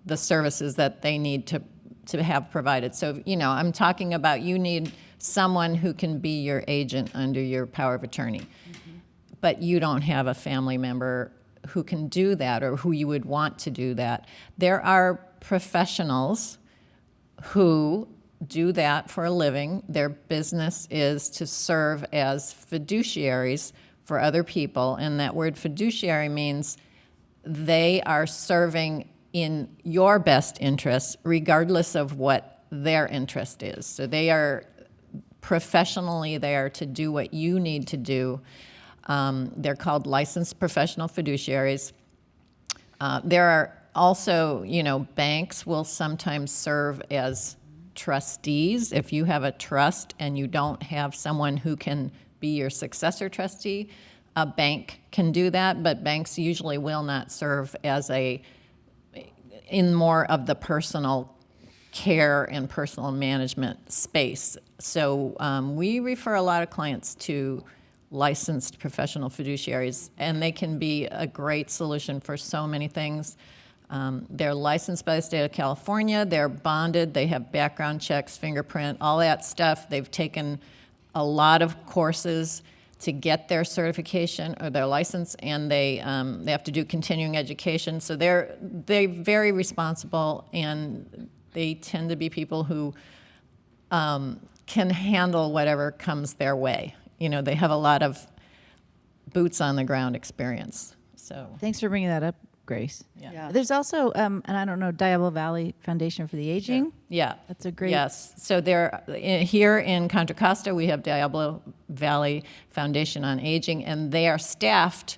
Speaker 3: the services that they need to have provided. So, I'm talking about you need someone who can be your agent under your power of attorney, but you don't have a family member who can do that or who you would want to do that. There are professionals who do that for a living. Their business is to serve as fiduciaries for other people, and that word fiduciary means they are serving in your best interest regardless of what their interest is. So they are professionally there to do what you need to do. They're called licensed professional fiduciaries. There are also, banks will sometimes serve as trustees. If you have a trust and you don't have someone who can be your successor trustee, a bank can do that, but banks usually will not serve as in more of the personal care and personal management space. So we refer a lot of clients to licensed professional fiduciaries, and they can be a great solution for so many things. They're licensed by the state of California, they're bonded, they have background checks, fingerprint, all that stuff. They've taken a lot of courses to get their certification or their license, and they have to do continuing education. So they're very responsible, and they tend to be people who can handle whatever comes their way. They have a lot of boots on the ground experience. So
Speaker 1: Thanks for bringing that up, Grace.
Speaker 4: Yeah.
Speaker 1: There's also, and I don't know, Diablo Valley Foundation for the Aging.
Speaker 3: yeah,
Speaker 1: That's a great.
Speaker 3: yes. So here in Contra Costa, we have Diablo Valley Foundation on Aging, and they are staffed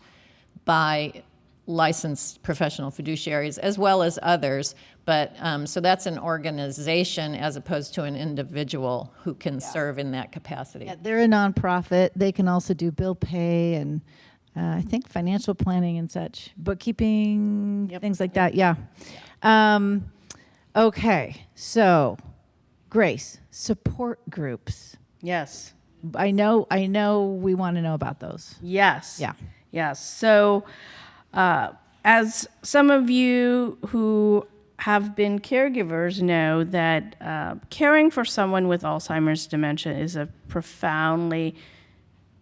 Speaker 3: by licensed professional fiduciaries as well as others. But so that's an organization as opposed to an individual who can serve in that capacity.
Speaker 1: Yeah, they're a nonprofit. They can also do bill pay and I think financial planning and such, bookkeeping, things like that. Yeah. Okay. So, Grace, support groups.
Speaker 2: Yes.
Speaker 1: I know. We want to know about those.
Speaker 2: Yes.
Speaker 1: Yeah.
Speaker 2: Yes. So, as some of you who have been caregivers know that caring for someone with Alzheimer's dementia is a profoundly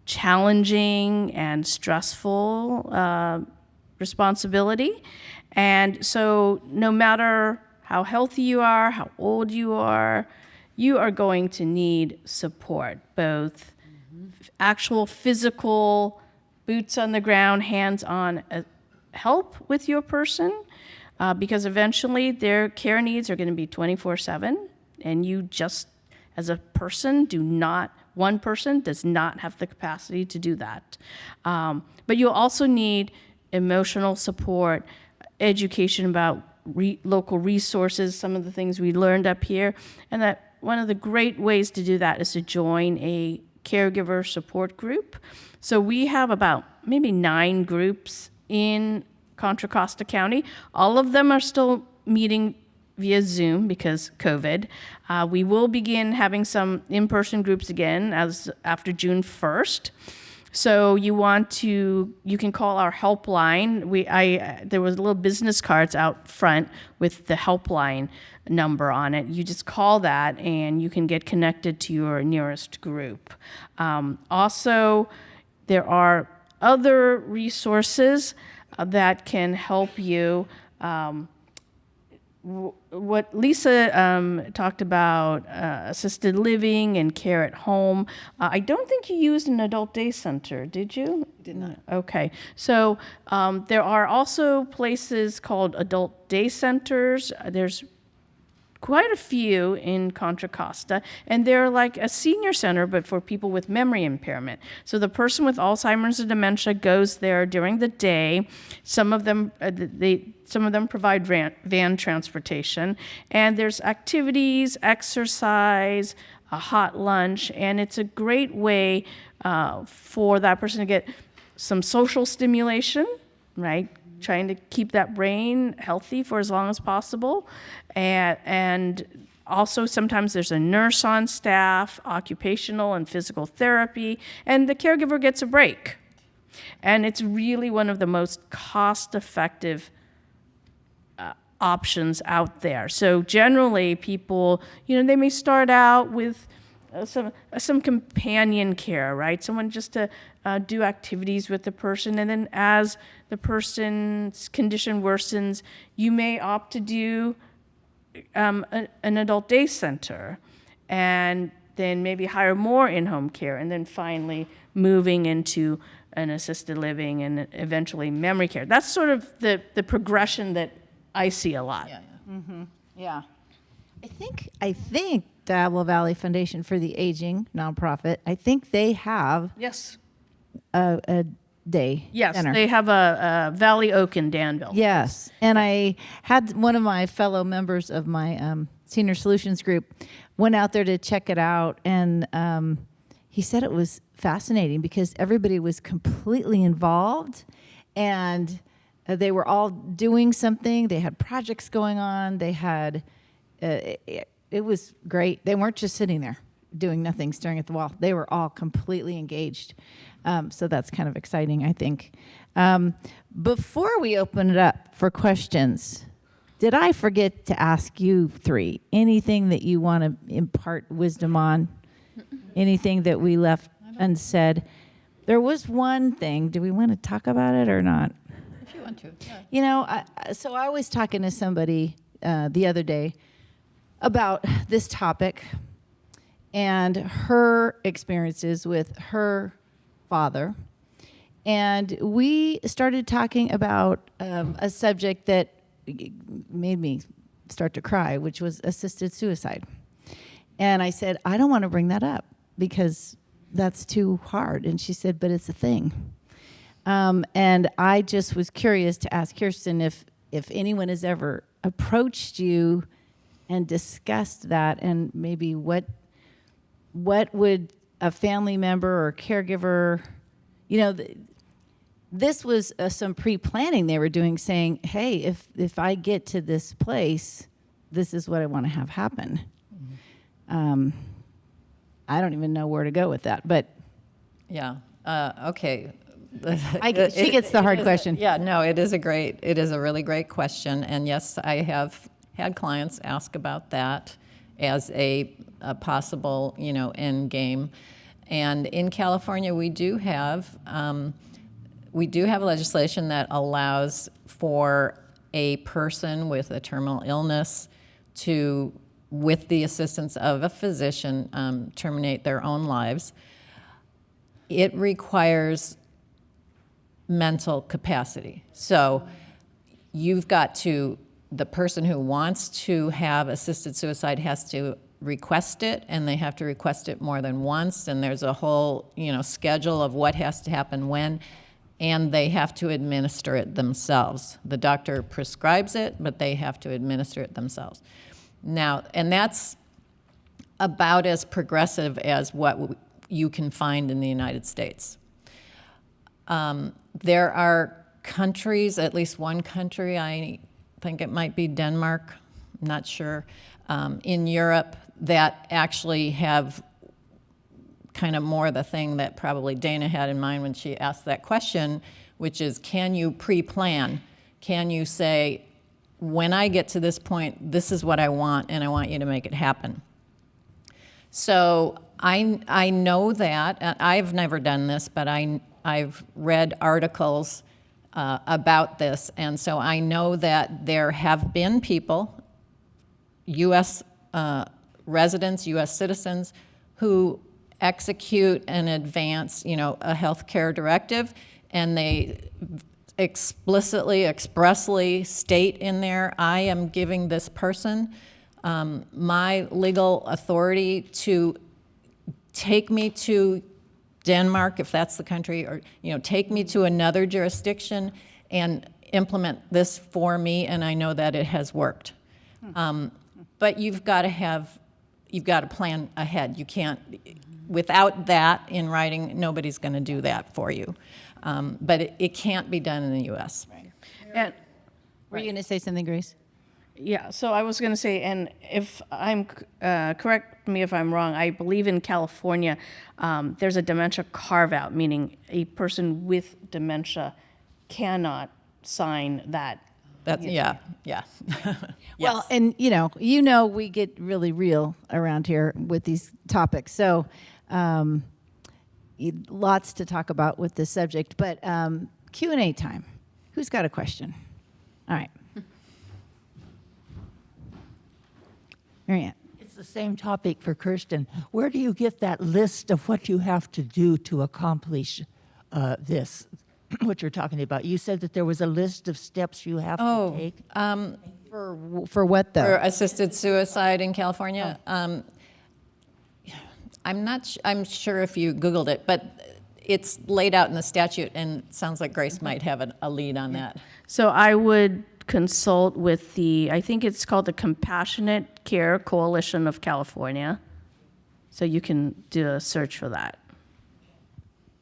Speaker 2: challenging and stressful responsibility. And so no matter how healthy you are, how old you are going to need support, both actual physical, boots on the ground, hands-on help with your person, because eventually their care needs are going to be 24/7, and you just, as a person, one person does not have the capacity to do that. But you'll also need emotional support, education about local resources, some of the things we learned up here, and that one of the great ways to do that is to join a caregiver support group. So we have about maybe 9 groups in Contra Costa County. All of them are still meeting via Zoom because COVID. We will begin having some in-person groups again after June 1st. So you can call our helpline. There was little business cards out front with the helpline number on it. You just call that and you can get connected to your nearest group. Also, there are other resources that can help you. What Lisa talked about, assisted living and care at home. I don't think you used an adult day center, did you?
Speaker 4: Did not.
Speaker 2: Okay. So there are also places called adult day centers. There's quite a few in Contra Costa, and they're like a senior center, but for people with memory impairment. So the person with Alzheimer's or dementia goes there during the day. Some of them provide van transportation, and there's activities, exercise, a hot lunch, and it's a great way for that person to get some social stimulation, right? Trying to keep that brain healthy for as long as possible. And also sometimes there's a nurse on staff, occupational and physical therapy, and the caregiver gets a break. And it's really one of the most cost-effective options out there. So generally people, they may start out with some companion care, right? Someone just to do activities with the person, and then as the person's condition worsens, you may opt to do an adult day center, and then maybe hire more in-home care, and then finally moving into an assisted living and eventually memory care. That's sort of the progression that I see a lot.
Speaker 1: Yeah. I think Diablo Valley Foundation for the Aging nonprofit, I think they have
Speaker 2: Yes.
Speaker 1: a day
Speaker 2: Yes,
Speaker 1: center.
Speaker 2: they have a Valley Oak in Danville.
Speaker 1: Yes. And I had one of my fellow members of my Senior Solutions group went out there to check it out. And he said it was fascinating because everybody was completely involved and they were all doing something. They had projects going on. They had, it was great. They weren't just sitting there doing nothing, staring at the wall. They were all completely engaged. So that's kind of exciting, I think. Before we open it up for questions, did I forget to ask you three anything that you want to impart wisdom on? Anything that we left unsaid? There was one thing. Do we want to talk about it or not?
Speaker 3: If you want to. Yeah.
Speaker 1: So I was talking to somebody the other day about this topic and her experiences with her father. And we started talking about a subject that made me start to cry, which was assisted suicide. And I said, I don't want to bring that up because that's too hard. And she said, but it's a thing. And I just was curious to ask Kirsten if anyone has ever approached you and discussed that, and maybe what would a family member or caregiver, this was some pre-planning they were doing, saying, hey, if I get to this place, this is what I want to have happen. I don't even know where to go with that, but
Speaker 3: Yeah. Okay.
Speaker 1: she gets the hard question.
Speaker 3: Yeah, no, it is a really great question. And yes, I have had clients ask about that as a possible, end game. And in California, we do have legislation that allows for a person with a terminal illness to, with the assistance of a physician, terminate their own lives. It requires mental capacity. So the person who wants to have assisted suicide has to request it, and they have to request it more than once, and there's a whole, schedule of what has to happen when, and they have to administer it themselves. The doctor prescribes it, but they have to administer it themselves. Now, and that's about as progressive as what you can find in the United States. There are countries, at least one country, I think it might be Denmark, I'm not sure, in Europe that actually have kind of more the thing that probably Dayna had in mind when she asked that question, which is, can you pre-plan? Can you say, when I get to this point, this is what I want, and I want you to make it happen? So I know that. I've never done this, but I've read articles about this, and so I know that there have been people, U.S. Residents, U.S. citizens, who execute and advance, a health care directive, and they explicitly, expressly state in there, I am giving this person My legal authority to take me to Denmark, if that's the country, or, take me to another jurisdiction and implement this for me, and I know that it has worked. But you've got to plan ahead. You can't, without that in writing, nobody's going to do that for you. But it can't be done in the U.S.
Speaker 2: And
Speaker 1: Were you going to say something, Grace?
Speaker 2: yeah, so I was going to say, and if I'm correct me if I'm wrong, I believe in California there's a dementia carve out, meaning a person with dementia cannot sign that.
Speaker 3: That's, yeah.
Speaker 1: Well, and we get really real around here with these topics. So, lots to talk about with this subject. But Q&A time. Who's got a question? All right, Marianne.
Speaker 5: It's the same topic for Kirsten. Where do you get that list of what you have to do to accomplish this, what you're talking about? You said that there was a list of steps you have to take.
Speaker 1: For what though?
Speaker 3: For assisted suicide in California. I'm sure if you Googled it, but it's laid out in the statute, and it sounds like Grace might have a lead on that.
Speaker 2: So I would consult with I think it's called the Compassionate Care Coalition of California. So you can do a search for that.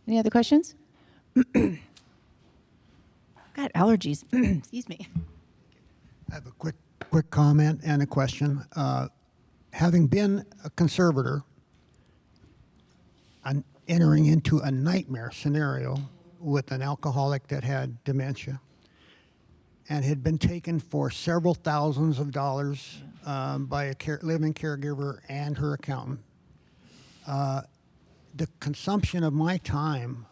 Speaker 1: Any other questions? Got allergies. Excuse me.
Speaker 6: I have a quick comment and a question. Having been a conservator, I'm entering into a nightmare scenario with an alcoholic that had dementia and had been taken for several thousands of dollars by a living caregiver and her accountant. The consumption of my time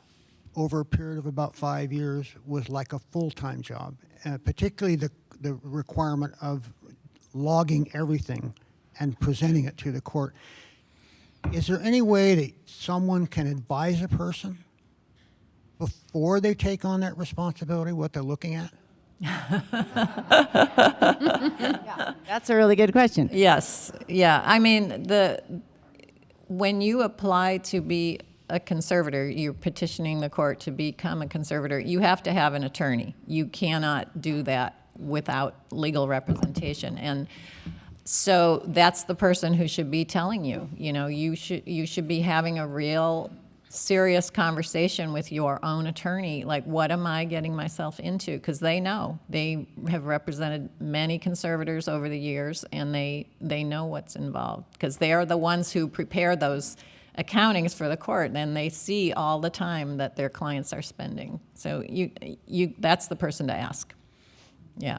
Speaker 6: over a period of about 5 years was like a full-time job, particularly the requirement of logging everything and presenting it to the court. Is there any way that someone can advise a person before they take on that responsibility, what they're looking at?
Speaker 1: That's a really good question.
Speaker 3: Yes, yeah. I mean, when you apply to be a conservator, you're petitioning the court to become a conservator, you have to have an attorney. You cannot do that without legal representation. And so that's the person who should be telling you, you should be having a real serious conversation with your own attorney, like, what am I getting myself into? Because they know. They have represented many conservators over the years, and they know what's involved, because they are the ones who prepare those accountings for the court, and they see all the time that their clients are spending. So that's the person to ask. Yeah.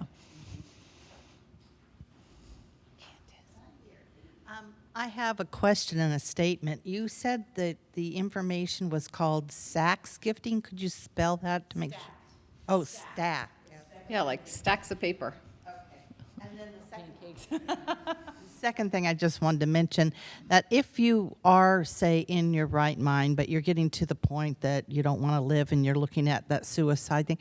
Speaker 7: I have a question and a statement. You said that the information was called Saks gifting. Could you spell that to make sure? Oh, stack.
Speaker 4: Yeah, like stacks of paper.
Speaker 7: And then the second thing I just wanted to mention, that if you are, say, in your right mind, but you're getting to the point that you don't want to live and you're looking at that suicide thing,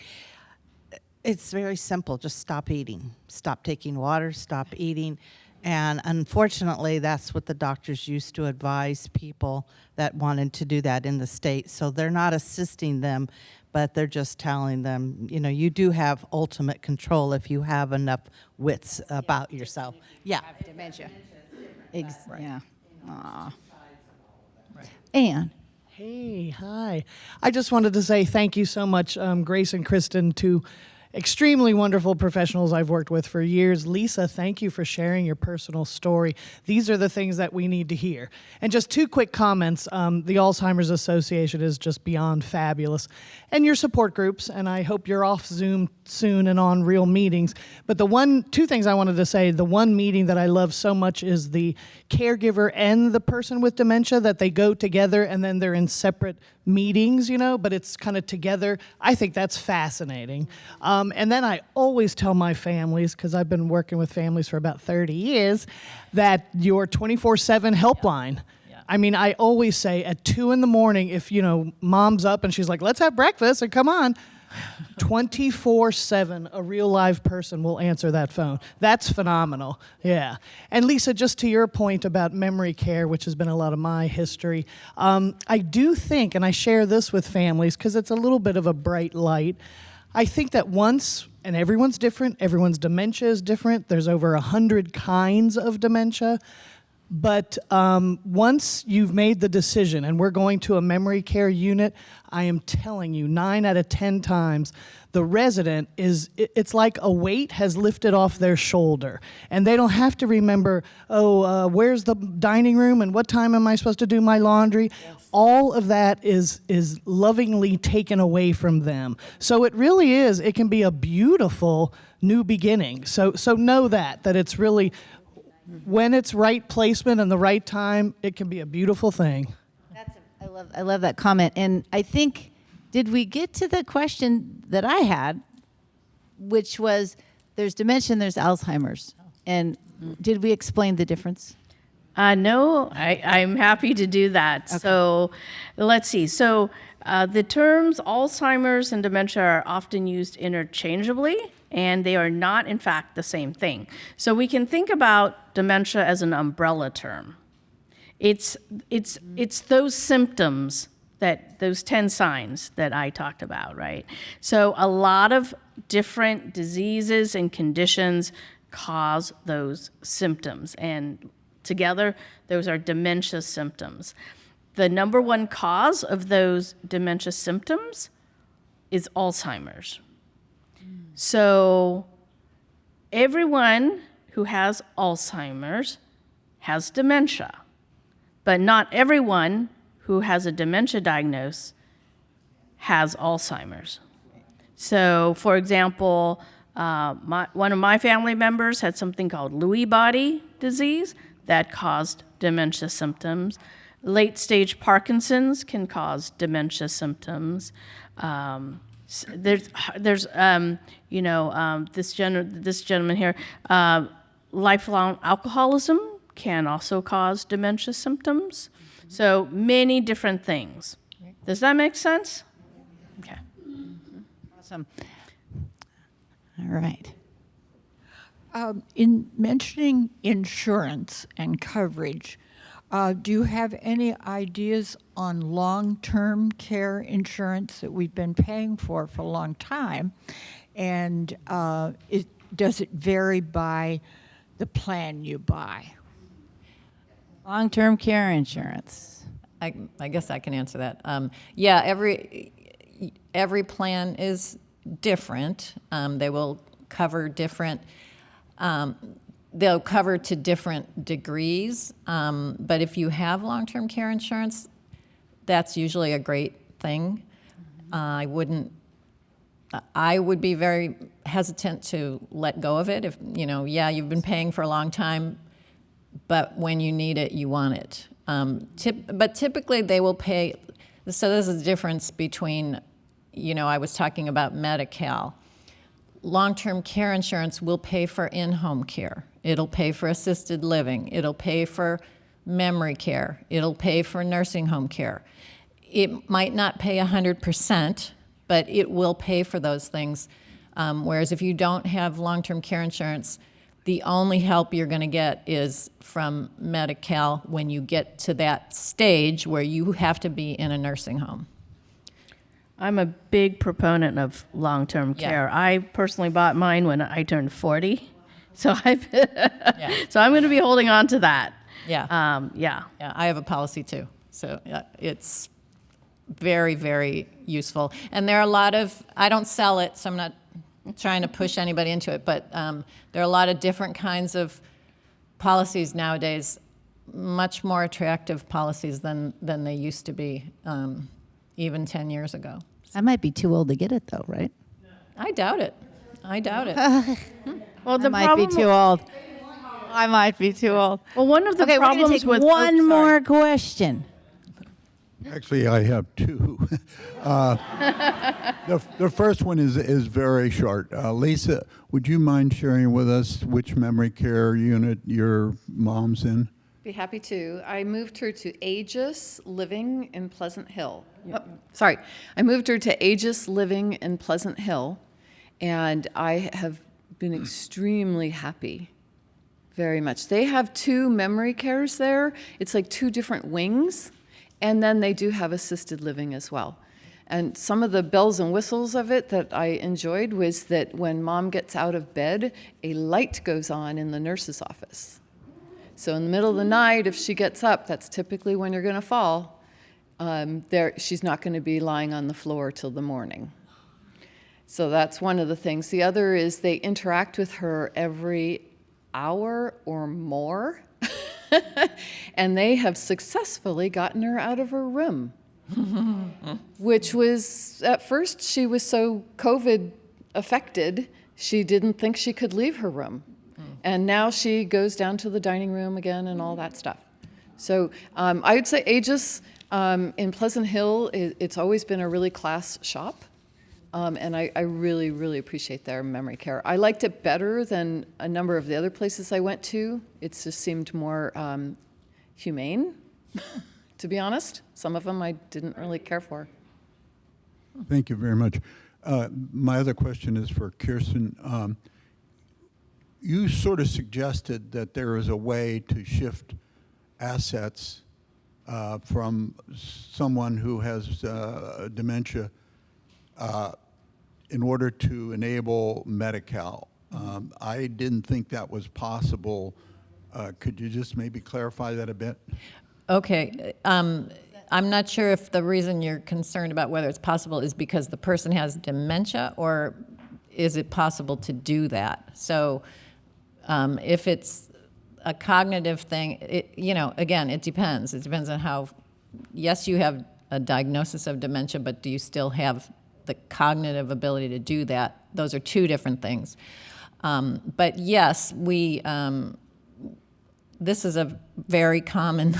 Speaker 7: it's very simple. Just stop eating. Stop taking water, stop eating. And unfortunately, that's what the doctors used to advise people that wanted to do that in the state. So they're not assisting them, but they're just telling them, you do have ultimate control if you have enough wits about yourself. Yeah.
Speaker 1: Dementia.
Speaker 7: Right.
Speaker 1: Yeah. Aw. Anne.
Speaker 8: Hey, hi. I just wanted to say thank you so much, Grace and Kristen, two extremely wonderful professionals I've worked with for years. Lisa, thank you for sharing your personal story. These are the things that we need to hear. And just two quick comments. The Alzheimer's Association is just beyond fabulous. And your support groups, and I hope you're off Zoom soon and on real meetings. But two things I wanted to say. The one meeting that I love so much is the caregiver and the person with dementia, that they go together and then they're in separate meetings, but it's kind of together. I think that's fascinating. And then I always tell my families, because I've been working with families for about 30 years, that your 24/7 helpline. Yeah. I mean, I always say at 2 a.m, if mom's up and she's like, let's have breakfast, and come on, 24/7, a real live person will answer that phone. That's phenomenal. Yeah. And Lisa, just to your point about memory care, which has been a lot of my history, I do think, and I share this with families because it's a little bit of a bright light, I think that once, and everyone's different, everyone's dementia is different, there's over 100 kinds of dementia, but once you've made the decision and we're going to a memory care unit, I am telling you, 9 out of 10 times, the resident it's like a weight has lifted off their shoulder. And they don't have to remember, where's the dining room and what time am I supposed to do my laundry? Yes. All of that is lovingly taken away from them. So it really is, it can be a beautiful new beginning. So know that it's really, when it's right placement and the right time, it can be a beautiful thing.
Speaker 1: I love that comment. And I think, did we get to the question that I had, which was, there's dementia and there's Alzheimer's. And did we explain the difference?
Speaker 2: No, I'm happy to do that. Okay. So let's see. So the terms Alzheimer's and dementia are often used interchangeably, and they are not, in fact, the same thing. So we can think about dementia as an umbrella term. It's those symptoms, those 10 signs that I talked about, right? So a lot of different diseases and conditions cause those symptoms, and together, those are dementia symptoms. The number one cause of those dementia symptoms is Alzheimer's. So everyone who has Alzheimer's has dementia, but not everyone who has a dementia diagnosis has Alzheimer's. So, for example, one of my family members had something called Lewy body disease that caused dementia symptoms. Late-stage Parkinson's can cause dementia symptoms. This gentleman here, lifelong alcoholism can also cause dementia symptoms. So many different things. Does that make sense? Okay.
Speaker 1: Awesome. All right.
Speaker 9: In mentioning insurance and coverage, do you have any ideas on long-term care insurance that we've been paying for a long time? And does it vary by the plan you buy?
Speaker 1: Long-term care insurance.
Speaker 3: I guess I can answer that. Yeah, every plan is different. They will cover different. They'll cover to different degrees. But if you have long-term care insurance, that's usually a great thing. I would be very hesitant to let go of it. If you've been paying for a long time, but when you need it, you want it. But typically they will pay. So there's a difference between, I was talking about Medi-Cal. Long-term care insurance will pay for in-home care. It'll pay for assisted living. It'll pay for memory care. It'll pay for nursing home care. It might not pay 100%, but it will pay for those things. Whereas if you don't have long-term care insurance, the only help you're going to get is from Medi-Cal when you get to that stage where you have to be in a nursing home.
Speaker 2: I'm a big proponent of long-term care. I personally bought mine when I turned 40, so so I'm going to be holding on to that.
Speaker 3: Yeah, I have a policy too, so it's very, very useful. And there are a lot of, I don't sell it, so I'm not trying to push anybody into it, but there are a lot of different kinds of policies nowadays, much more attractive policies than they used to be even 10 years ago.
Speaker 1: I might be too old to get it, though, right?
Speaker 3: I doubt it.
Speaker 2: Well,
Speaker 1: I might be too old. I might be too old.
Speaker 2: Well, one of the
Speaker 1: Okay,
Speaker 2: problems
Speaker 1: we're gonna take
Speaker 2: with
Speaker 1: one more question.
Speaker 10: Actually, I have two. The first one is very short. Lisa, would you mind sharing with us which memory care unit your mom's in?
Speaker 4: Be happy to. I moved her to Aegis Living in Pleasant Hill. I moved her to Aegis Living in Pleasant Hill, and I have been extremely happy, very much. They have 2 memory cares there. It's like 2 different wings, and then they do have assisted living as well. And some of the bells and whistles of it that I enjoyed was that when mom gets out of bed, a light goes on in the nurse's office. So in the middle of the night, if she gets up, that's typically when you're going to fall. She's not going to be lying on the floor till the morning. So that's one of the things. The other is they interact with her every hour or more, and they have successfully gotten her out of her room, which was, at first, she was so COVID affected, she didn't think she could leave her room. And now she goes down to the dining room again and all that stuff. So I would say Aegis in Pleasant Hill, it's always been a really class shop. And I really, really appreciate their memory care. I liked it better than a number of the other places I went to. It just seemed more humane, to be honest. Some of them I didn't really care for.
Speaker 10: Thank you very much. My other question is for Kirsten. You sort of suggested that there is a way to shift assets from someone who has dementia in order to enable Medi-Cal. I didn't think that was possible. Could you just maybe clarify that a bit?
Speaker 3: Okay. I'm not sure if the reason you're concerned about whether it's possible is because the person has dementia, or is it possible to do that? So if it's a cognitive thing, again, it depends. It depends on how, yes, you have a diagnosis of dementia, but do you still have the cognitive ability to do that? Those are 2 different things. But yes, this is a very common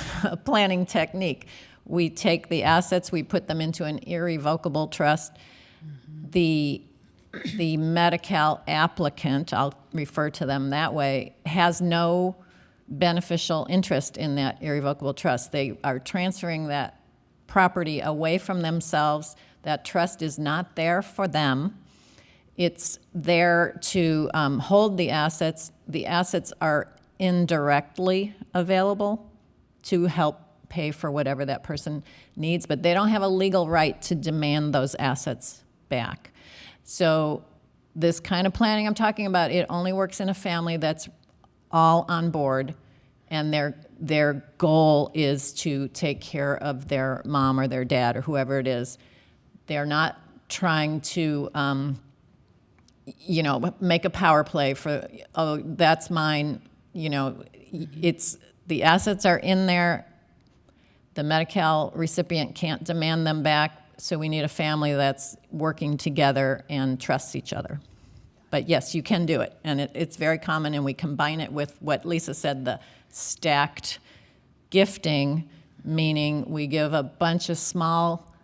Speaker 3: planning technique. We take the assets, we put them into an irrevocable trust. The Medi-Cal applicant, I'll refer to them that way, has no beneficial interest in that irrevocable trust. They are transferring that property away from themselves. That trust is not there for them. It's there to hold the assets. The assets are indirectly available to help pay for whatever that person needs, but they don't have a legal right to demand those assets back. So this kind of planning I'm talking about, it only works in a family that's all on board, and their goal is to take care of their mom or their dad or whoever it is. They're not trying to, make a power play for, oh, that's mine. It's the assets are in there. The Medi-Cal recipient can't demand them back. So we need a family that's working together and trusts each other. But yes, you can do it. And it's very common, and we combine it with what Lisa said, the stacked gifting, meaning we give a bunch of small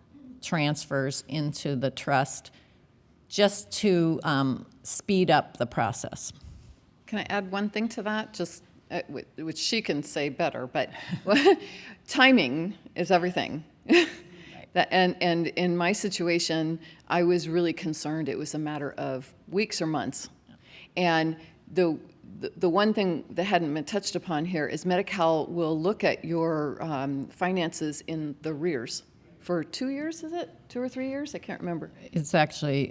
Speaker 3: transfers into the trust just to speed up the process.
Speaker 4: Can I add one thing to that? Just which she can say better, but timing is everything. And in my situation, I was really concerned it was a matter of weeks or months. And the one thing that hadn't been touched upon here is Medi-Cal will look at your finances in the rears for 2 years, is it? 2 or 3 years? I can't remember.
Speaker 3: It's actually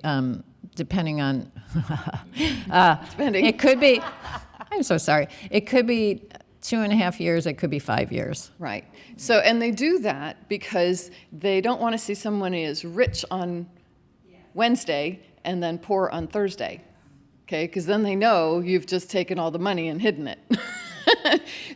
Speaker 3: depending on,
Speaker 4: Depending.
Speaker 3: It could be, I'm so sorry. It could be 2.5 years, it could be 5 years.
Speaker 4: Right. So, and they do that because they don't want to see someone who is rich on Wednesday and then poor on Thursday. Okay, because then they know you've just taken all the money and hidden it.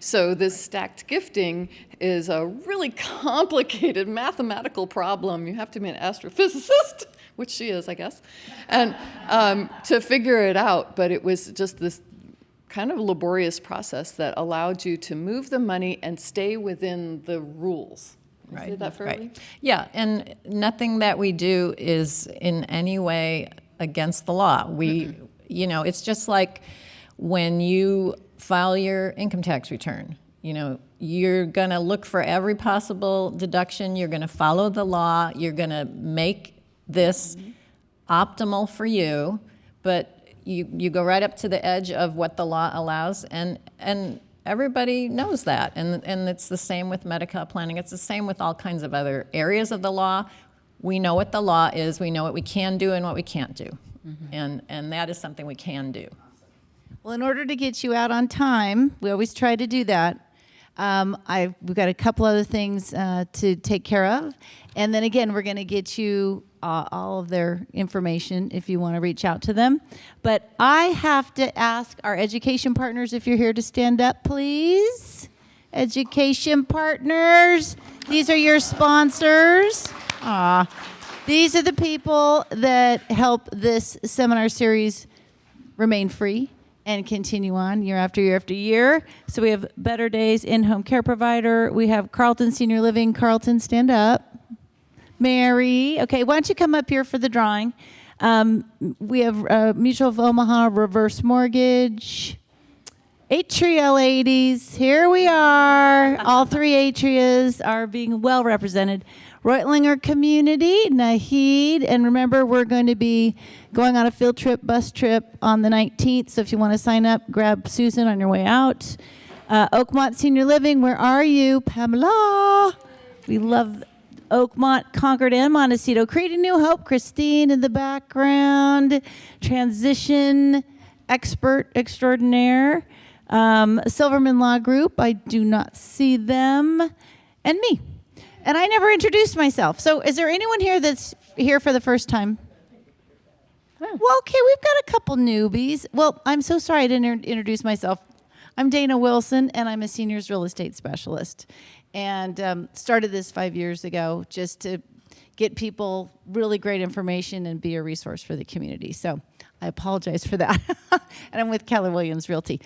Speaker 4: So this stacked gifting is a really complicated mathematical problem. You have to be an astrophysicist, which she is, I guess, and to figure it out. But it was just this kind of laborious process that allowed you to move the money and stay within the rules.
Speaker 3: Right.
Speaker 4: Say that fairly?
Speaker 3: Right. Yeah, and nothing that we do is in any way against the law. It's just like when you file your income tax return. You know, you're going to look for every possible deduction. You're going to follow the law. You're going to make this optimal for you, but you go right up to the edge of what the law allows, and everybody knows that. And it's the same with Medi-Cal planning. It's the same with all kinds of other areas of the law. We know what the law is. We know what we can do and what we can't do. And that is something we can do.
Speaker 1: Well, in order to get you out on time, we always try to do that. We've got a couple other things to take care of. And then again, we're going to get you all of their information if you want to reach out to them. But I have to ask our education partners if you're here to stand up, please. Education partners, these are your sponsors. These are the people that help this seminar series remain free and continue on year after year after year. So we have Better Days, in-home care provider. We have Carlton Senior Living. Carlton, stand up. Mary, okay, why don't you come up here for the drawing? We have Mutual of Omaha Reverse Mortgage. Atria ladies, here we are. All three Atrias are being well represented. Reutlinger Community, Nahid, and remember we're going to be going on a field trip, bus trip on the 19th, so if you want to sign up, grab Susan on your way out. Oakmont Senior Living, where are you? Pamela, we love Oakmont, Concord, and Montecito. Creating New Hope, Christine in the background. Transition Expert Extraordinaire. Silverman Law Group, I do not see them. And me. And I never introduced myself. So is there anyone here that's here for the first time? Well, okay, we've got a couple newbies. Well, I'm so sorry I didn't introduce myself. I'm Dayna Wilson, and I'm a seniors real estate specialist. And started this 5 years ago just to get people really great information and be a resource for the community. So I apologize for that. And I'm with Keller Williams Realty.